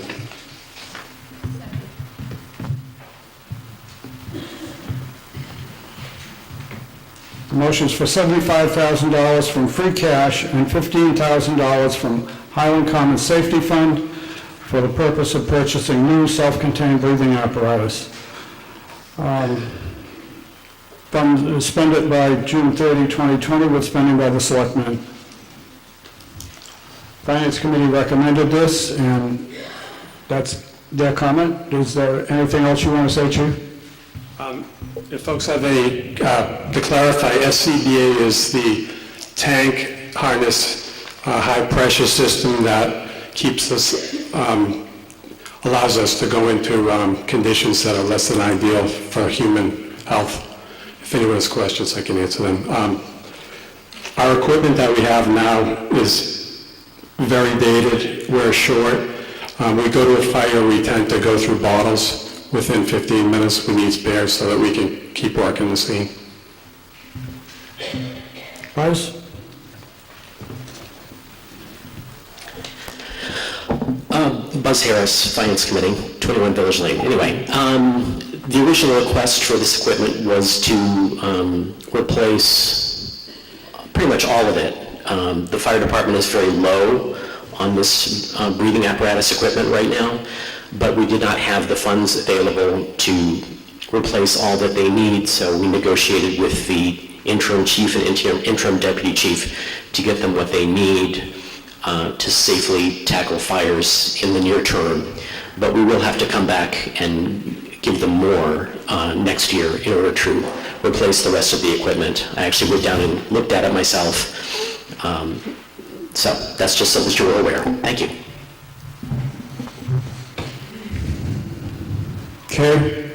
The motion's for $75,000 from free cash and $15,000 from Highland Commons Safety Fund for the purpose of purchasing new self-contained breathing apparatus. spend it by June 30, 2020 with spending by the selectmen. Finance Committee recommended this, and that's their comment. Is there anything else you want to say, Chief? If folks have any, to clarify, SCBA is the tank harness high-pressure system that keeps us, allows us to go into conditions that are less than ideal for human health. If anyone has questions, I can answer them. Our equipment that we have now is very dated. We're short. We go to a fire, we tend to go through bottles. Within 15 minutes, we need spares so that we can keep working the scene. Vice? Buzz Harris, Finance Committee, 21 Village Lane. Anyway, the original request for this equipment was to replace pretty much all of it. The fire department is very low on this breathing apparatus equipment right now, but we did not have the funds available to replace all that they need, so we negotiated with the interim chief and interim deputy chief to get them what they need to safely tackle fires in the near term. But we will have to come back and give them more next year in order to replace the rest of the equipment. I actually went down and looked at it myself. So that's just so that you're aware. Thank you. Okay.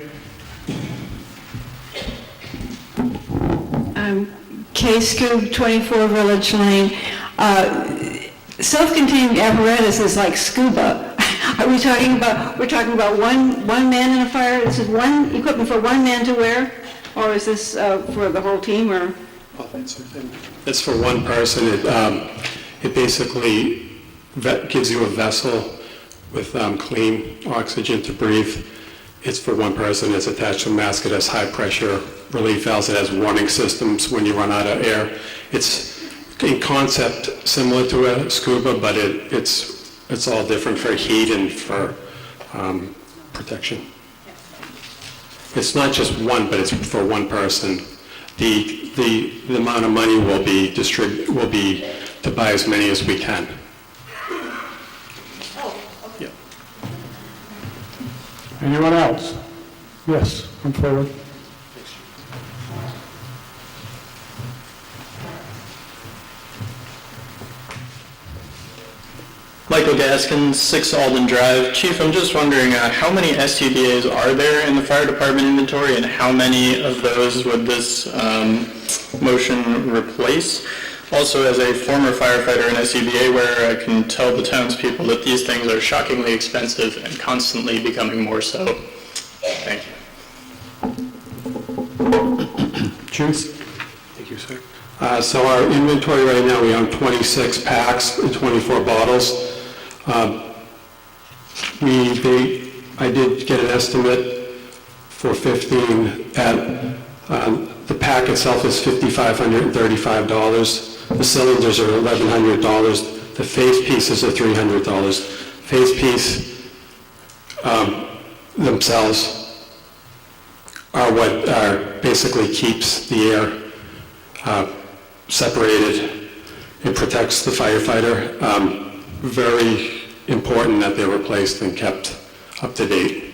Kay Scoob, 24 Village Lane. Self-contained apparatus is like scuba. Are we talking about, we're talking about one man in a fire? This is one equipment for one man to wear? Or is this for the whole team, or? It's for one person. It basically gives you a vessel with clean oxygen to breathe. It's for one person. It's attached to a mask. It has high pressure relief valves. It has warning systems when you run out of air. It's in concept similar to a scuba, but it's all different for heat and for protection. It's not just one, but it's for one person. The amount of money will be to buy as many as we can. Yeah. Anyone else? Yes, come forward. Michael Gaskins, 6 Alden Drive. Chief, I'm just wondering how many SCBAs are there in the fire department inventory, and how many of those would this motion replace? Also, as a former firefighter in SCBA, where I can tell the townspeople that these things are shockingly expensive and constantly becoming more so. Thank you. Cheers. Thank you, sir. So our inventory right now, we own 26 packs and 24 bottles. I did get an estimate for 15 at, the pack itself is $5,535. The cylinders are $1,100. The face pieces are $300. Face piece themselves are what basically keeps the air separated. It protects the firefighter. Very important that they're replaced and kept up to date.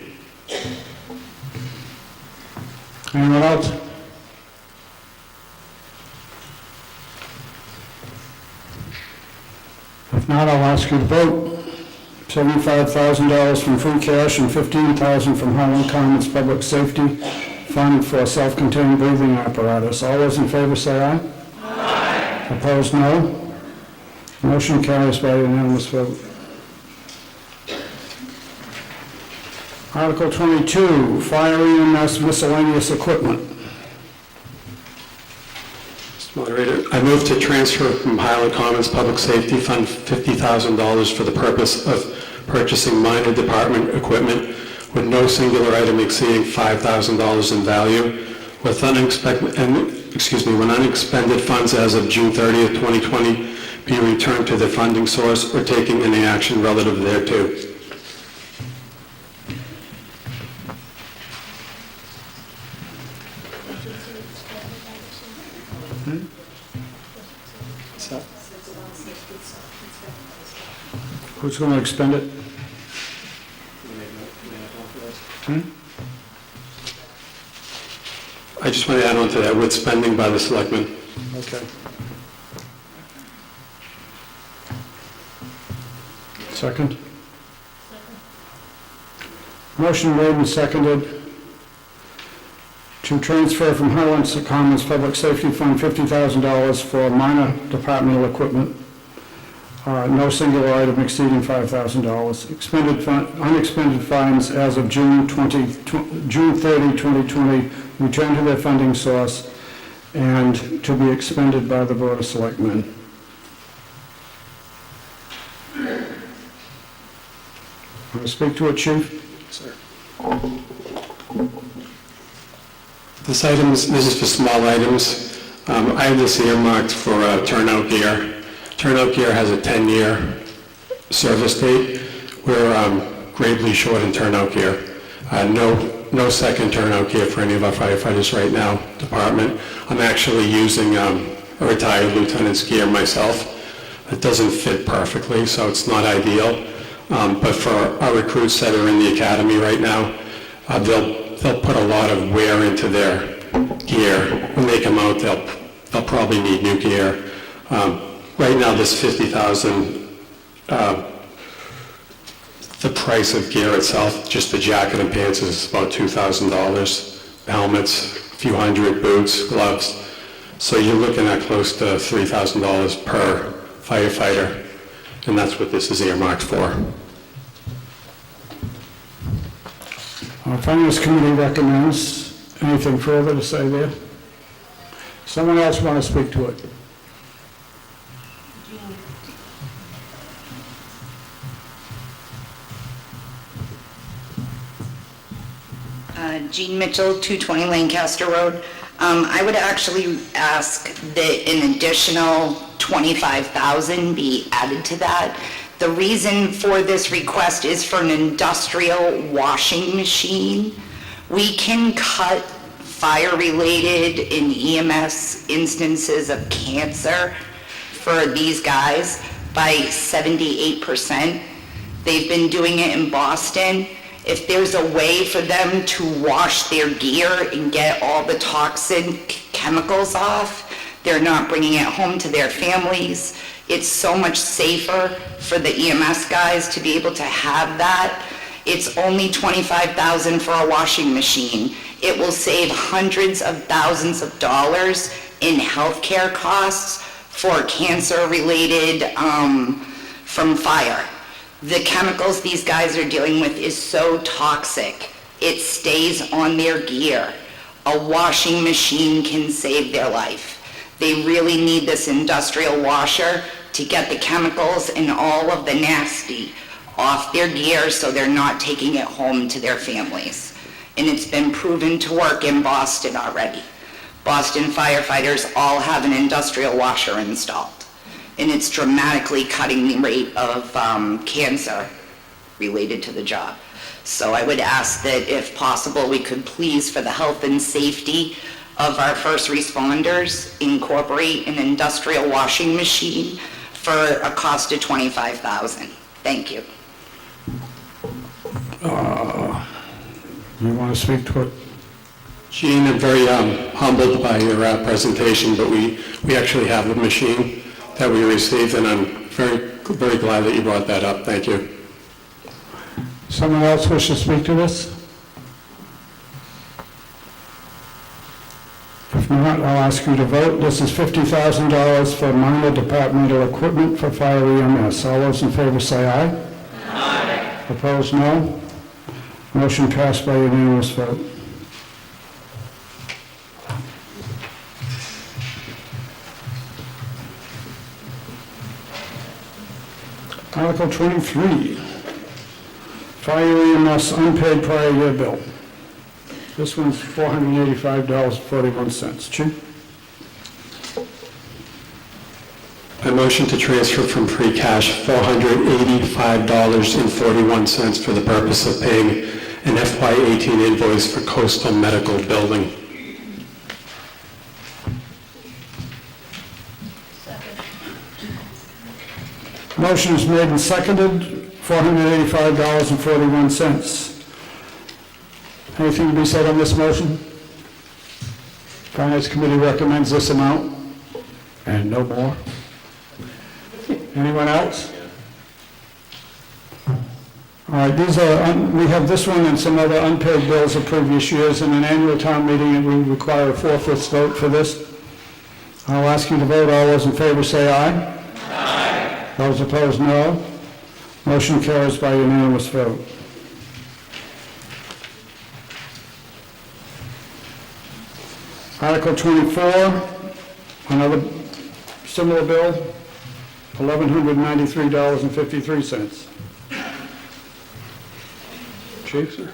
Anyone else? If not, I'll ask you to vote. $75,000 from free cash and $15,000 from Highland Commons Public Safety Fund for self-contained breathing apparatus. All those in favor say aye. Aye. Opposed, no. Motion carries by unanimous vote. Article 22, Fire EMS Miscellaneous Equipment. Mr. Moderator, I move to transfer from Highland Commons Public Safety Fund $50,000 for the purpose of purchasing minor department equipment with no singular item exceeding $5,000 in value, with when unexpended funds as of June 30th, 2020 be returned to the funding source or taking any action relative thereto. Who's going to expend it? I just want to add on to that, with spending by the selectmen. Okay. Second? Motion made and seconded to transfer from Highlands Commons Public Safety Fund $50,000 for minor departmental equipment, no singular item exceeding $5,000. Unexpended funds as of June 30, 2020, return to their funding source and to be expended by the Board of Selectmen. Want to speak to it, Chief? Sir. This is for small items. I have this earmarked for turnout gear. Turnout gear has a 10-year service date. We're gravely short in turnout gear. No second turnout gear for any of our firefighters right now, department. I'm actually using a retired lieutenant's gear myself. It doesn't fit perfectly, so it's not ideal. But for our recruits that are in the academy right now, they'll put a lot of wear into their gear. When they come out, they'll probably need new gear. Right now, this $50,000, the price of gear itself, just the jacket and pants, is about $2,000. Helmets, a few hundred, boots, gloves. So you're looking at close to $3,000 per firefighter, and that's what this is earmarked for. Finance Committee recommends. Anything further to say there? Someone else want to speak to it? Jean Mitchell, 220 Lancaster Road. I would actually ask that an additional $25,000 be added to that. The reason for this request is for an industrial washing machine. We can cut fire-related and EMS instances of cancer for these guys by 78%. They've been doing it in Boston. If there's a way for them to wash their gear and get all the toxic chemicals off, they're not bringing it home to their families. It's so much safer for the EMS guys to be able to have that. It's only $25,000 for a washing machine. It will save hundreds of thousands of dollars in healthcare costs for cancer-related from fire. The chemicals these guys are dealing with is so toxic, it stays on their gear. A washing machine can save their life. They really need this industrial washer to get the chemicals and all of the nasty off their gear so they're not taking it home to their families. And it's been proven to work in Boston already. Boston firefighters all have an industrial washer installed. And it's dramatically cutting the rate of cancer related to the job. So I would ask that if possible, we could please, for the health and safety of our first responders, incorporate an industrial washing machine for a cost of $25,000. Thank you. You want to speak to it? Gene, I'm very humbled by your presentation, but we actually have a machine that we received, and I'm very glad that you brought that up. Thank you. Someone else wish to speak to this? If not, I'll ask you to vote. This is $50,000 for minor departmental equipment for fire EMS. All those in favor say aye. Aye. Opposed, no. Motion passed by unanimous vote. Article 23, Fire EMS unpaid prior year bill. This one's $485.41. Chief? I motion to transfer from free cash $485.41 for the purpose of paying an FY18 invoice for Coastal Medical Building. Motion is made and seconded, $485.41. Anything to be said on this motion? Finance Committee recommends this amount, and no more. Anyone else? All right, these are, we have this one and some other unpaid bills of previous years. In an annual town meeting, and we require a 4/5 vote for this. I'll ask you to vote. All those in favor say aye. Aye. Those opposed, no. Motion carries by unanimous vote. Article 24, another similar bill, $1,193.53. Chief, sir?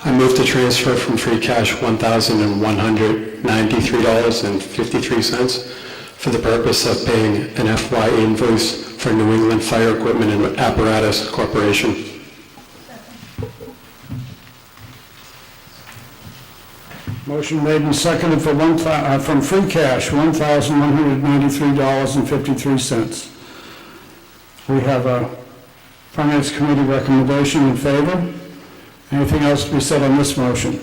I move to transfer from free cash $1,193.53 for the purpose of paying an FY invoice for New England Fire Equipment and Apparatus Corporation. Motion made and seconded for from free cash, $1,193.53. We have a Finance Committee recommendation in favor. Anything else to be said on this motion?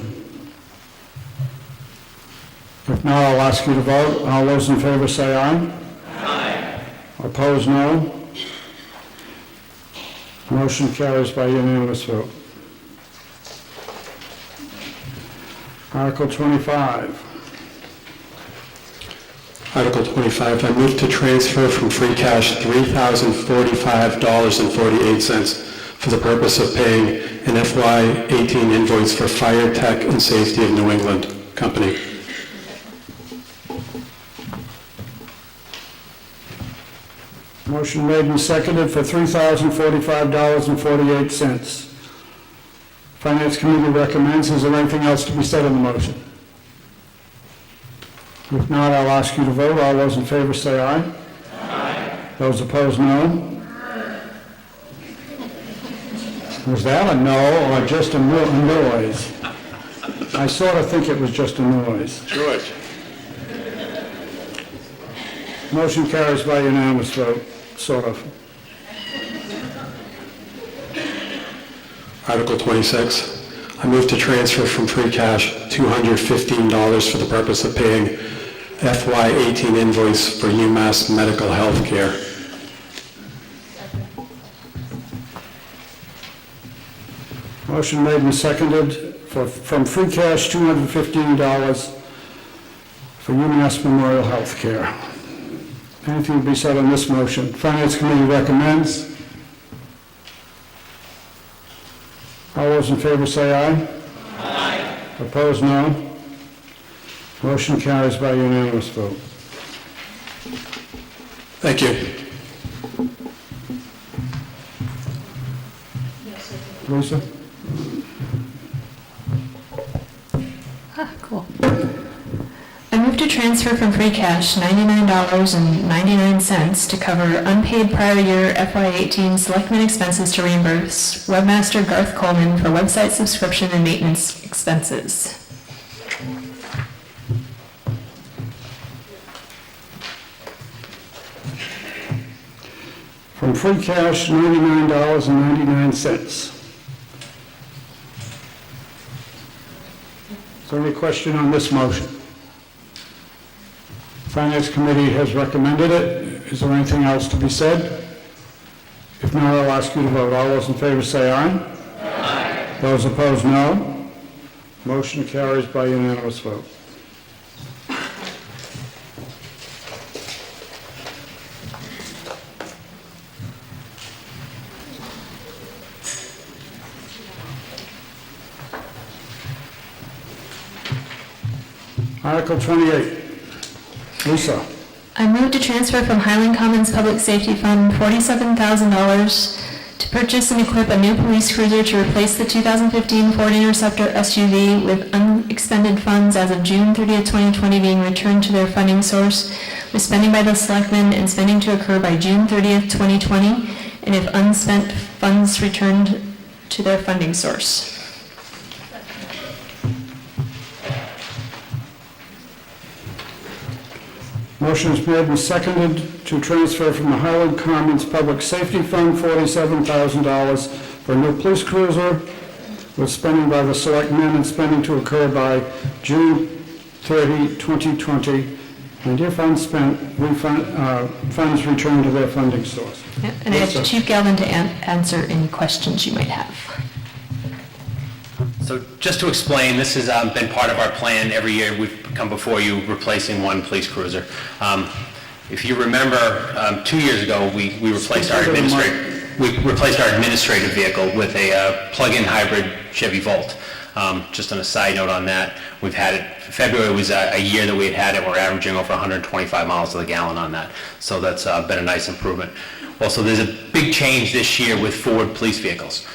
If not, I'll ask you to vote. All those in favor say aye. Aye. Opposed, no. Motion carries by unanimous vote. Article 25. Article 25, I move to transfer from free cash $3,045.48 for the purpose of paying an FY18 invoice for Fire Tech and Safety of New England Company. Motion made and seconded for $3,045.48. Finance Committee recommends. Is there anything else to be said on the motion? If not, I'll ask you to vote. All those in favor say aye. Aye. Those opposed, no. Was that a no or just a noise? I sort of think it was just a noise. George. Motion carries by unanimous vote, sort of. Article 26, I move to transfer from free cash $215 for the purpose of paying FY18 invoice for UMass Medical Health Care. Motion made and seconded from free cash $215 for UMass Memorial Health Care. Anything to be said on this motion? Finance Committee recommends. All those in favor say aye. Aye. Opposed, no. Motion carries by unanimous vote. Thank you. Lisa? Cool. I move to transfer from free cash $99.99 to cover unpaid prior year FY18 selectmen expenses to reimburse webmaster Garth Coleman for website subscription and maintenance expenses. From free cash, $99.99. Is there any question on this motion? Finance Committee has recommended it. Is there anything else to be said? If not, I'll ask you to vote. All those in favor say aye. Aye. Those opposed, no. Motion carries by unanimous vote. Article 28. Lisa. I move to transfer from Highland Commons Public Safety Fund $47,000 to purchase and equip a new police cruiser to replace the 2015 Ford Interceptor SUV with unexpended funds as of June 30th, 2020 being returned to their funding source, with spending by the selectmen and spending to occur by June 30th, 2020, and if unspent funds returned to their funding source. Motion is made and seconded to transfer from the Highland Commons Public Safety Fund $47,000 for a new police cruiser, with spending by the selectmen and spending to occur by June 30, 2020, and if unspent, funds returned to their funding source. And I ask Chief Galvin to answer any questions you might have. So just to explain, this has been part of our plan. Every year we've come before you replacing one police cruiser. If you remember, 2 years ago, we replaced our administrative vehicle with a plug-in hybrid Chevy Volt. Just on a side note on that, we've had it, February was a year that we had it, we're averaging over 125 miles to the gallon on that. So that's been a nice improvement. Well, so there's a big change this year with Ford police vehicles.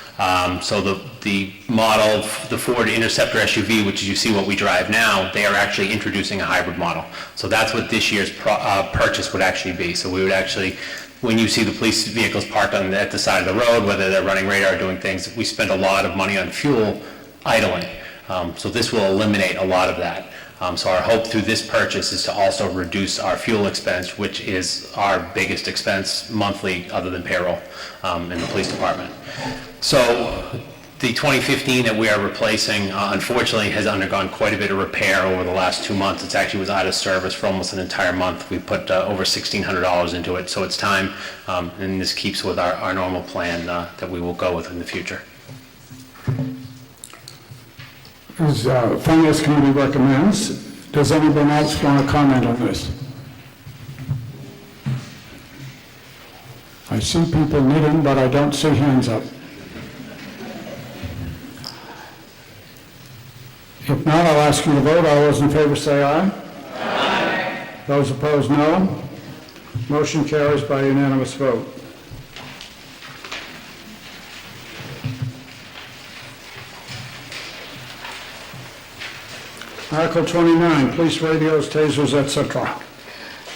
So the model, the Ford Interceptor SUV, which you see what we drive now, they are actually introducing a hybrid model. So that's what this year's purchase would actually be. So we would actually, when you see the police vehicles parked at the side of the road, whether they're running radar or doing things, we spend a lot of money on fuel idling. So this will eliminate a lot of that. So our hope through this purchase is to also reduce our fuel expense, which is our biggest expense monthly other than payroll in the police department. So the 2015 that we are replacing, unfortunately, has undergone quite a bit of repair over the last 2 months. It actually was out of service for almost an entire month. We put over $1,600 into it, so it's time, and this keeps with our normal plan that we will go with in the future. As Finance Committee recommends, does anyone else want to comment on this? I see people knitting, but I don't see hands up. If not, I'll ask you to vote. All those in favor say aye. Aye. Those opposed, no. Motion carries by unanimous vote. Article 29, police radios, tasers, etc.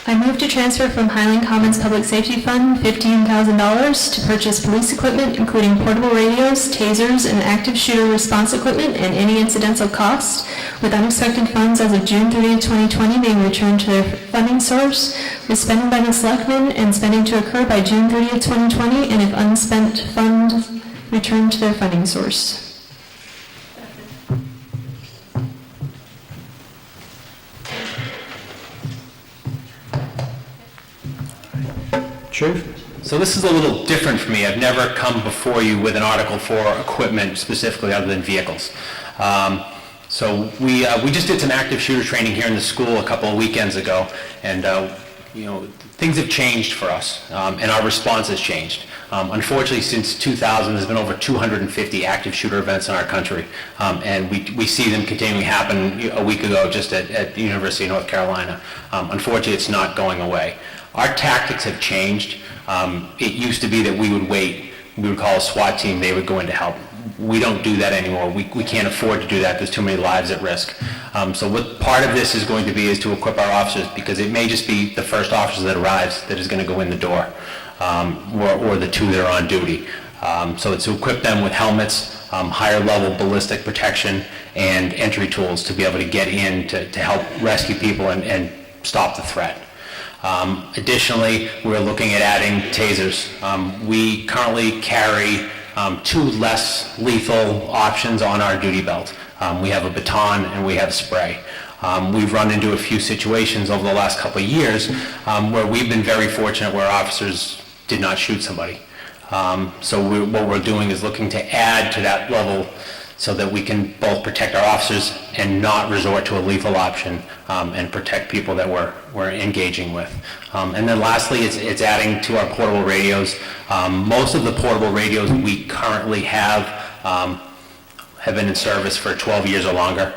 I move to transfer from Highland Commons Public Safety Fund $15,000 to purchase police equipment, including portable radios, tasers, and active shooter response equipment, and any incidental cost, with unexpected funds as of June 30, 2020 being returned to their funding source, with spending by the selectmen and spending to occur by June 30, 2020, and if unspent funds returned to their funding source. Chief? So this is a little different for me. I've never come before you with an article for equipment specifically other than vehicles. So we just did some active shooter training here in the school a couple of weekends ago, and things have changed for us, and our response has changed. Unfortunately, since 2000, there's been over 250 active shooter events in our country, and we see them continuing to happen. A week ago, just at the University of North Carolina. Unfortunately, it's not going away. Our tactics have changed. It used to be that we would wait. We would call a SWAT team. They would go in to help. We don't do that anymore. We can't afford to do that. There's too many lives at risk. So what part of this is going to be is to equip our officers, because it may just be the first officer that arrives that is going to go in the door, or the two that are on duty. So it's to equip them with helmets, higher level ballistic protection, and entry tools to be able to get in to help rescue people and stop the threat. Additionally, we're looking at adding tasers. We currently carry 2 less lethal options on our duty belt. We have a baton and we have spray. We've run into a few situations over the last couple of years where we've been very fortunate where officers did not shoot somebody. So what we're doing is looking to add to that level so that we can both protect our officers and not resort to a lethal option, and protect people that we're engaging with. And then lastly, it's adding to our portable radios. Most of the portable radios we currently have been in service for 12 years or longer.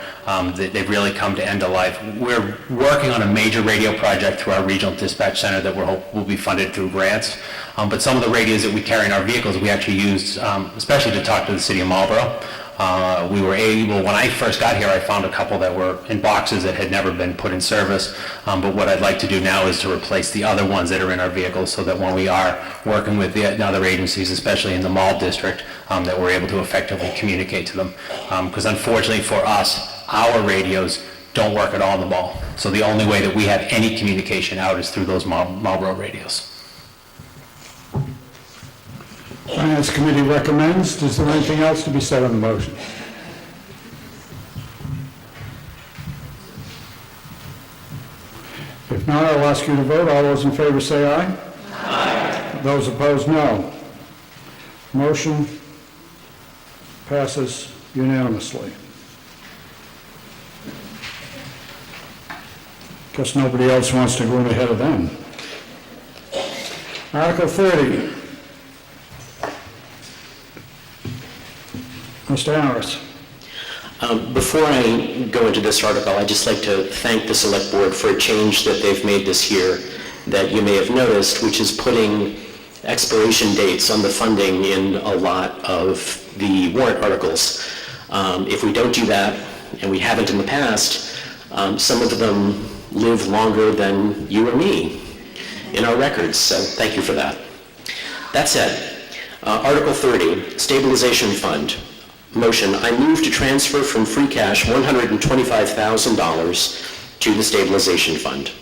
They've really come to end of life. We're working on a major radio project through our regional dispatch center that will be funded through grants. But some of the radios that we carry in our vehicles, we actually used, especially to talk to the city of Marlborough. We were able, when I first got here, I found a couple that were in boxes that had never been put in service. But what I'd like to do now is to replace the other ones that are in our vehicles so that when we are working with the other agencies, especially in the Mall District, that we're able to effectively communicate to them. Because unfortunately for us, our radios don't work at all in the mall. So the only way that we have any communication out is through those Marlboro radios. Finance Committee recommends. Is there anything else to be said on the motion? If not, I'll ask you to vote. All those in favor say aye. Aye. Those opposed, no. Motion passes unanimously. Guess nobody else wants to go ahead of them. Article 30. Mr. Harris. Before I go into this article, I'd just like to thank the Select Board for a change that they've made this year that you may have noticed, which is putting expiration dates on the funding in a lot of the warrant articles. If we don't do that, and we haven't in the past, some of them live longer than you or me in our records, so thank you for that. That said, Article 30, Stabilization Fund. Motion, I move to transfer from free cash $125,000 to the Stabilization Fund.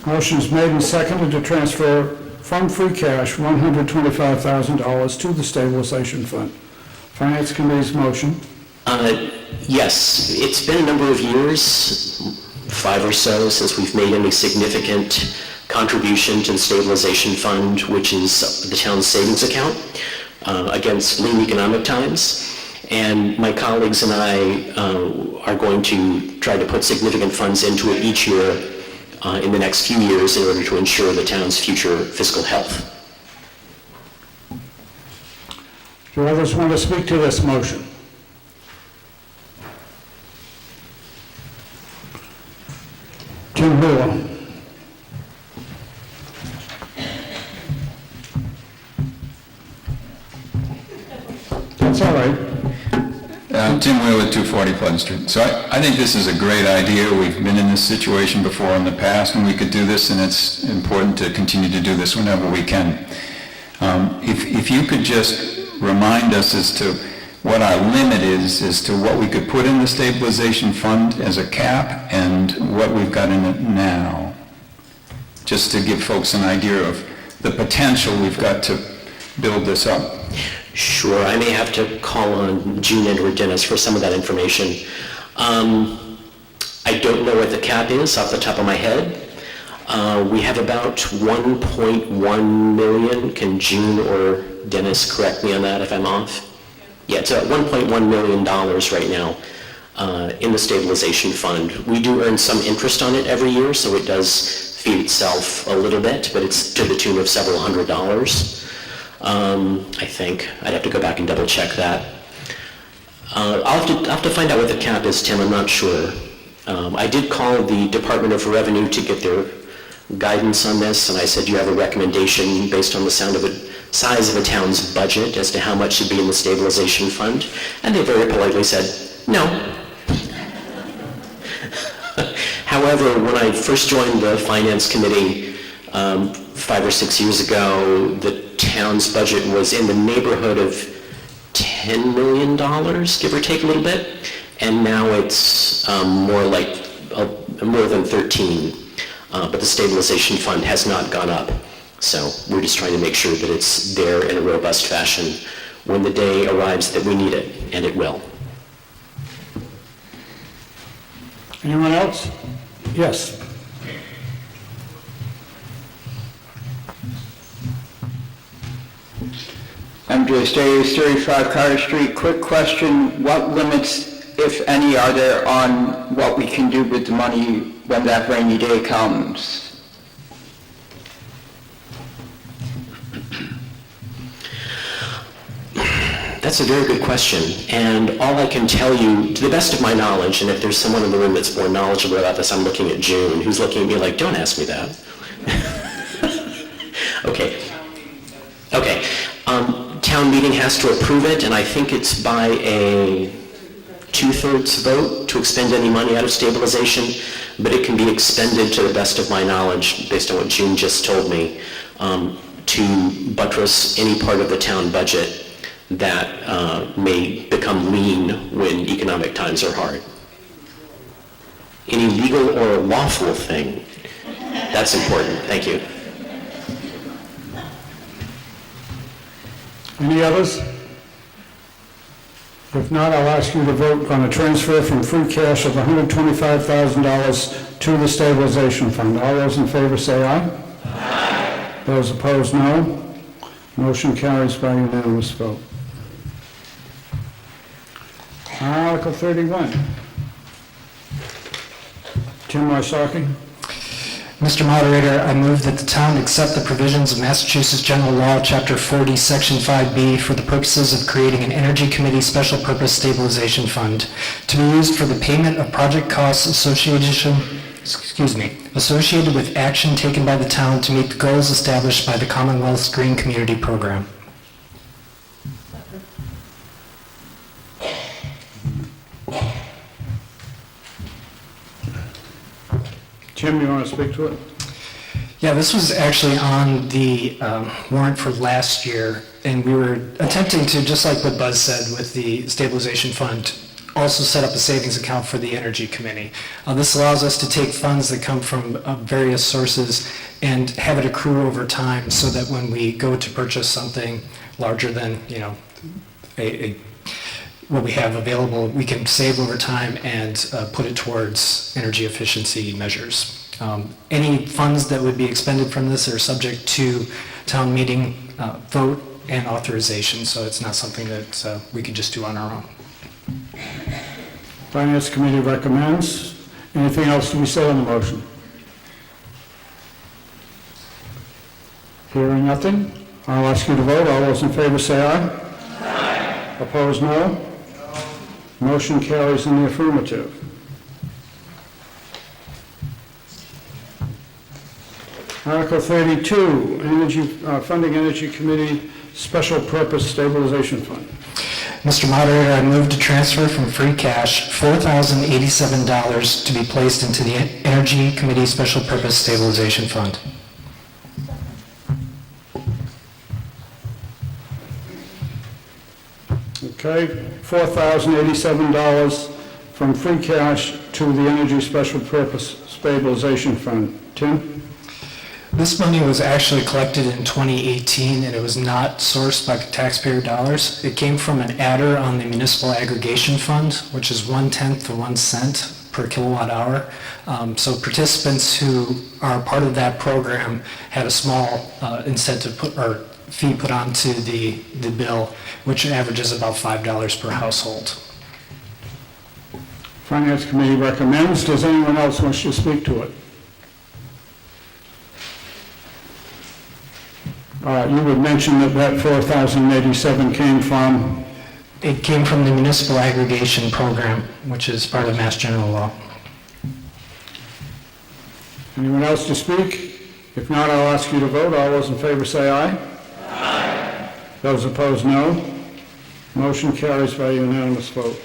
Motion is made and seconded to transfer from free cash $125,000 to the Stabilization Fund. Finance Committee's motion. Yes, it's been a number of years, 5 or so, since we've made any significant contribution to the Stabilization Fund, which is the town's savings account against lean economic times. And my colleagues and I are going to try to put significant funds into it each year in the next few years in order to ensure the town's future fiscal health. Do others want to speak to this motion? Jim Wheeler. That's all right. Tim Wheeler, 240 Pleasant Street. So I think this is a great idea. We've been in this situation before in the past, and we could do this, and it's important to continue to do this whenever we can. If you could just remind us as to what our limit is as to what we could put in the stabilization fund as a cap and what we've got in it now, just to give folks an idea of the potential we've got to build this up. Sure, I may have to call on Jean and or Dennis for some of that information. I don't know what the cap is off the top of my head. We have about 1.1 million. Can Jean or Dennis correct me on that if I'm off? Yeah, it's at $1.1 million right now in the stabilization fund. We do earn some interest on it every year, so it does feed itself a little bit, but it's to the tune of several $100s. I think. I'd have to go back and double check that. I'll have to find out what the cap is, Tim. I'm not sure. I did call the Department of Revenue to get their guidance on this, and I said, you have a recommendation based on the size of a town's budget as to how much should be in the stabilization fund? And they very politely said, no. However, when I first joined the Finance Committee 5 or 6 years ago, the town's budget was in the neighborhood of $10 million, give or take a little bit, and now it's more than 13. But the stabilization fund has not gone up. So we're just trying to make sure that it's there in a robust fashion when the day arrives that we need it, and it will. Anyone else? Yes. MJ Stayes, 35 Carter Street. Quick question, what limits, if any, are there on what we can do with the money when that rainy day comes? That's a very good question, and all I can tell you, to the best of my knowledge, and if there's someone in the room that's more knowledgeable about this, I'm looking at June, who's looking at me like, don't ask me that. Okay. Town meeting has to approve it, and I think it's by a 2/3 vote to expend any money out of stabilization, but it can be expended, to the best of my knowledge, based on what June just told me, to buttress any part of the town budget that may become lean when economic times are hard. Any legal or lawful thing, that's important. Thank you. Any others? If not, I'll ask you to vote on a transfer from free cash of $125,000 to the stabilization fund. All those in favor say aye. Aye. Those opposed, no. Motion carries by unanimous vote. Article 31. Tim Wysocki. Mr. Moderator, I move that the town accept the provisions of Massachusetts General Law, Chapter 40, Section 5B, for the purposes of creating an Energy Committee Special Purpose Stabilization Fund to be used for the payment of project costs associated with action taken by the town to meet the goals established by the Commonwealth's Green Community Program. Jim, you want to speak to it? Yeah, this was actually on the warrant for last year, and we were attempting to, just like what Buzz said with the stabilization fund, also set up a savings account for the Energy Committee. This allows us to take funds that come from various sources and have it accrue over time so that when we go to purchase something larger than, what we have available, we can save over time and put it towards energy efficiency measures. Any funds that would be expended from this are subject to town meeting vote and authorization, so it's not something that we can just do on our own. Finance Committee recommends. Anything else to be said on the motion? Hearing nothing, I'll ask you to vote. All those in favor say aye. Aye. Opposed, no. Motion carries in the affirmative. Article 32, Funding Energy Committee Special Purpose Stabilization Fund. Mr. Moderator, I move to transfer from free cash $4,087 to be placed into the Energy Committee Special Purpose Stabilization Fund. Okay, $4,087 from free cash to the Energy Special Purpose Stabilization Fund. Tim? This money was actually collected in 2018, and it was not sourced by taxpayer dollars. It came from an adder on the Municipal Aggregation Fund, which is 1/10 to 1 cent per kilowatt hour. So participants who are part of that program had a small incentive fee put onto the bill, which averages about $5 per household. Finance Committee recommends. Does anyone else wish to speak to it? You would mention that 4,087 came from? It came from the Municipal Aggregation Program, which is part of Mass General Law. Anyone else to speak? If not, I'll ask you to vote. All those in favor say aye. Aye. Those opposed, no. Motion carries by unanimous vote.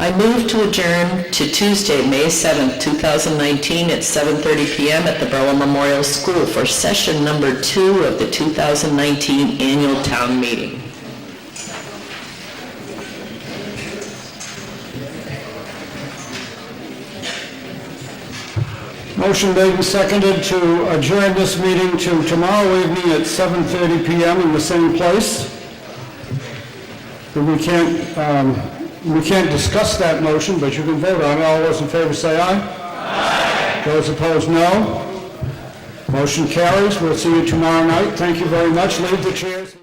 I move to adjourn to Tuesday, May 7th, 2019 at 7:30 p.m. at the Berlin Memorial School for session number 2 of the 2019 annual town meeting. Motion made and seconded to adjourn this meeting to tomorrow evening at 7:30 p.m. in the same place. We can't discuss that motion, but you can vote on it. All those in favor say aye. Aye. Those opposed, no. Motion carries. We'll see you tomorrow night. Thank you very much. Leave the chairs.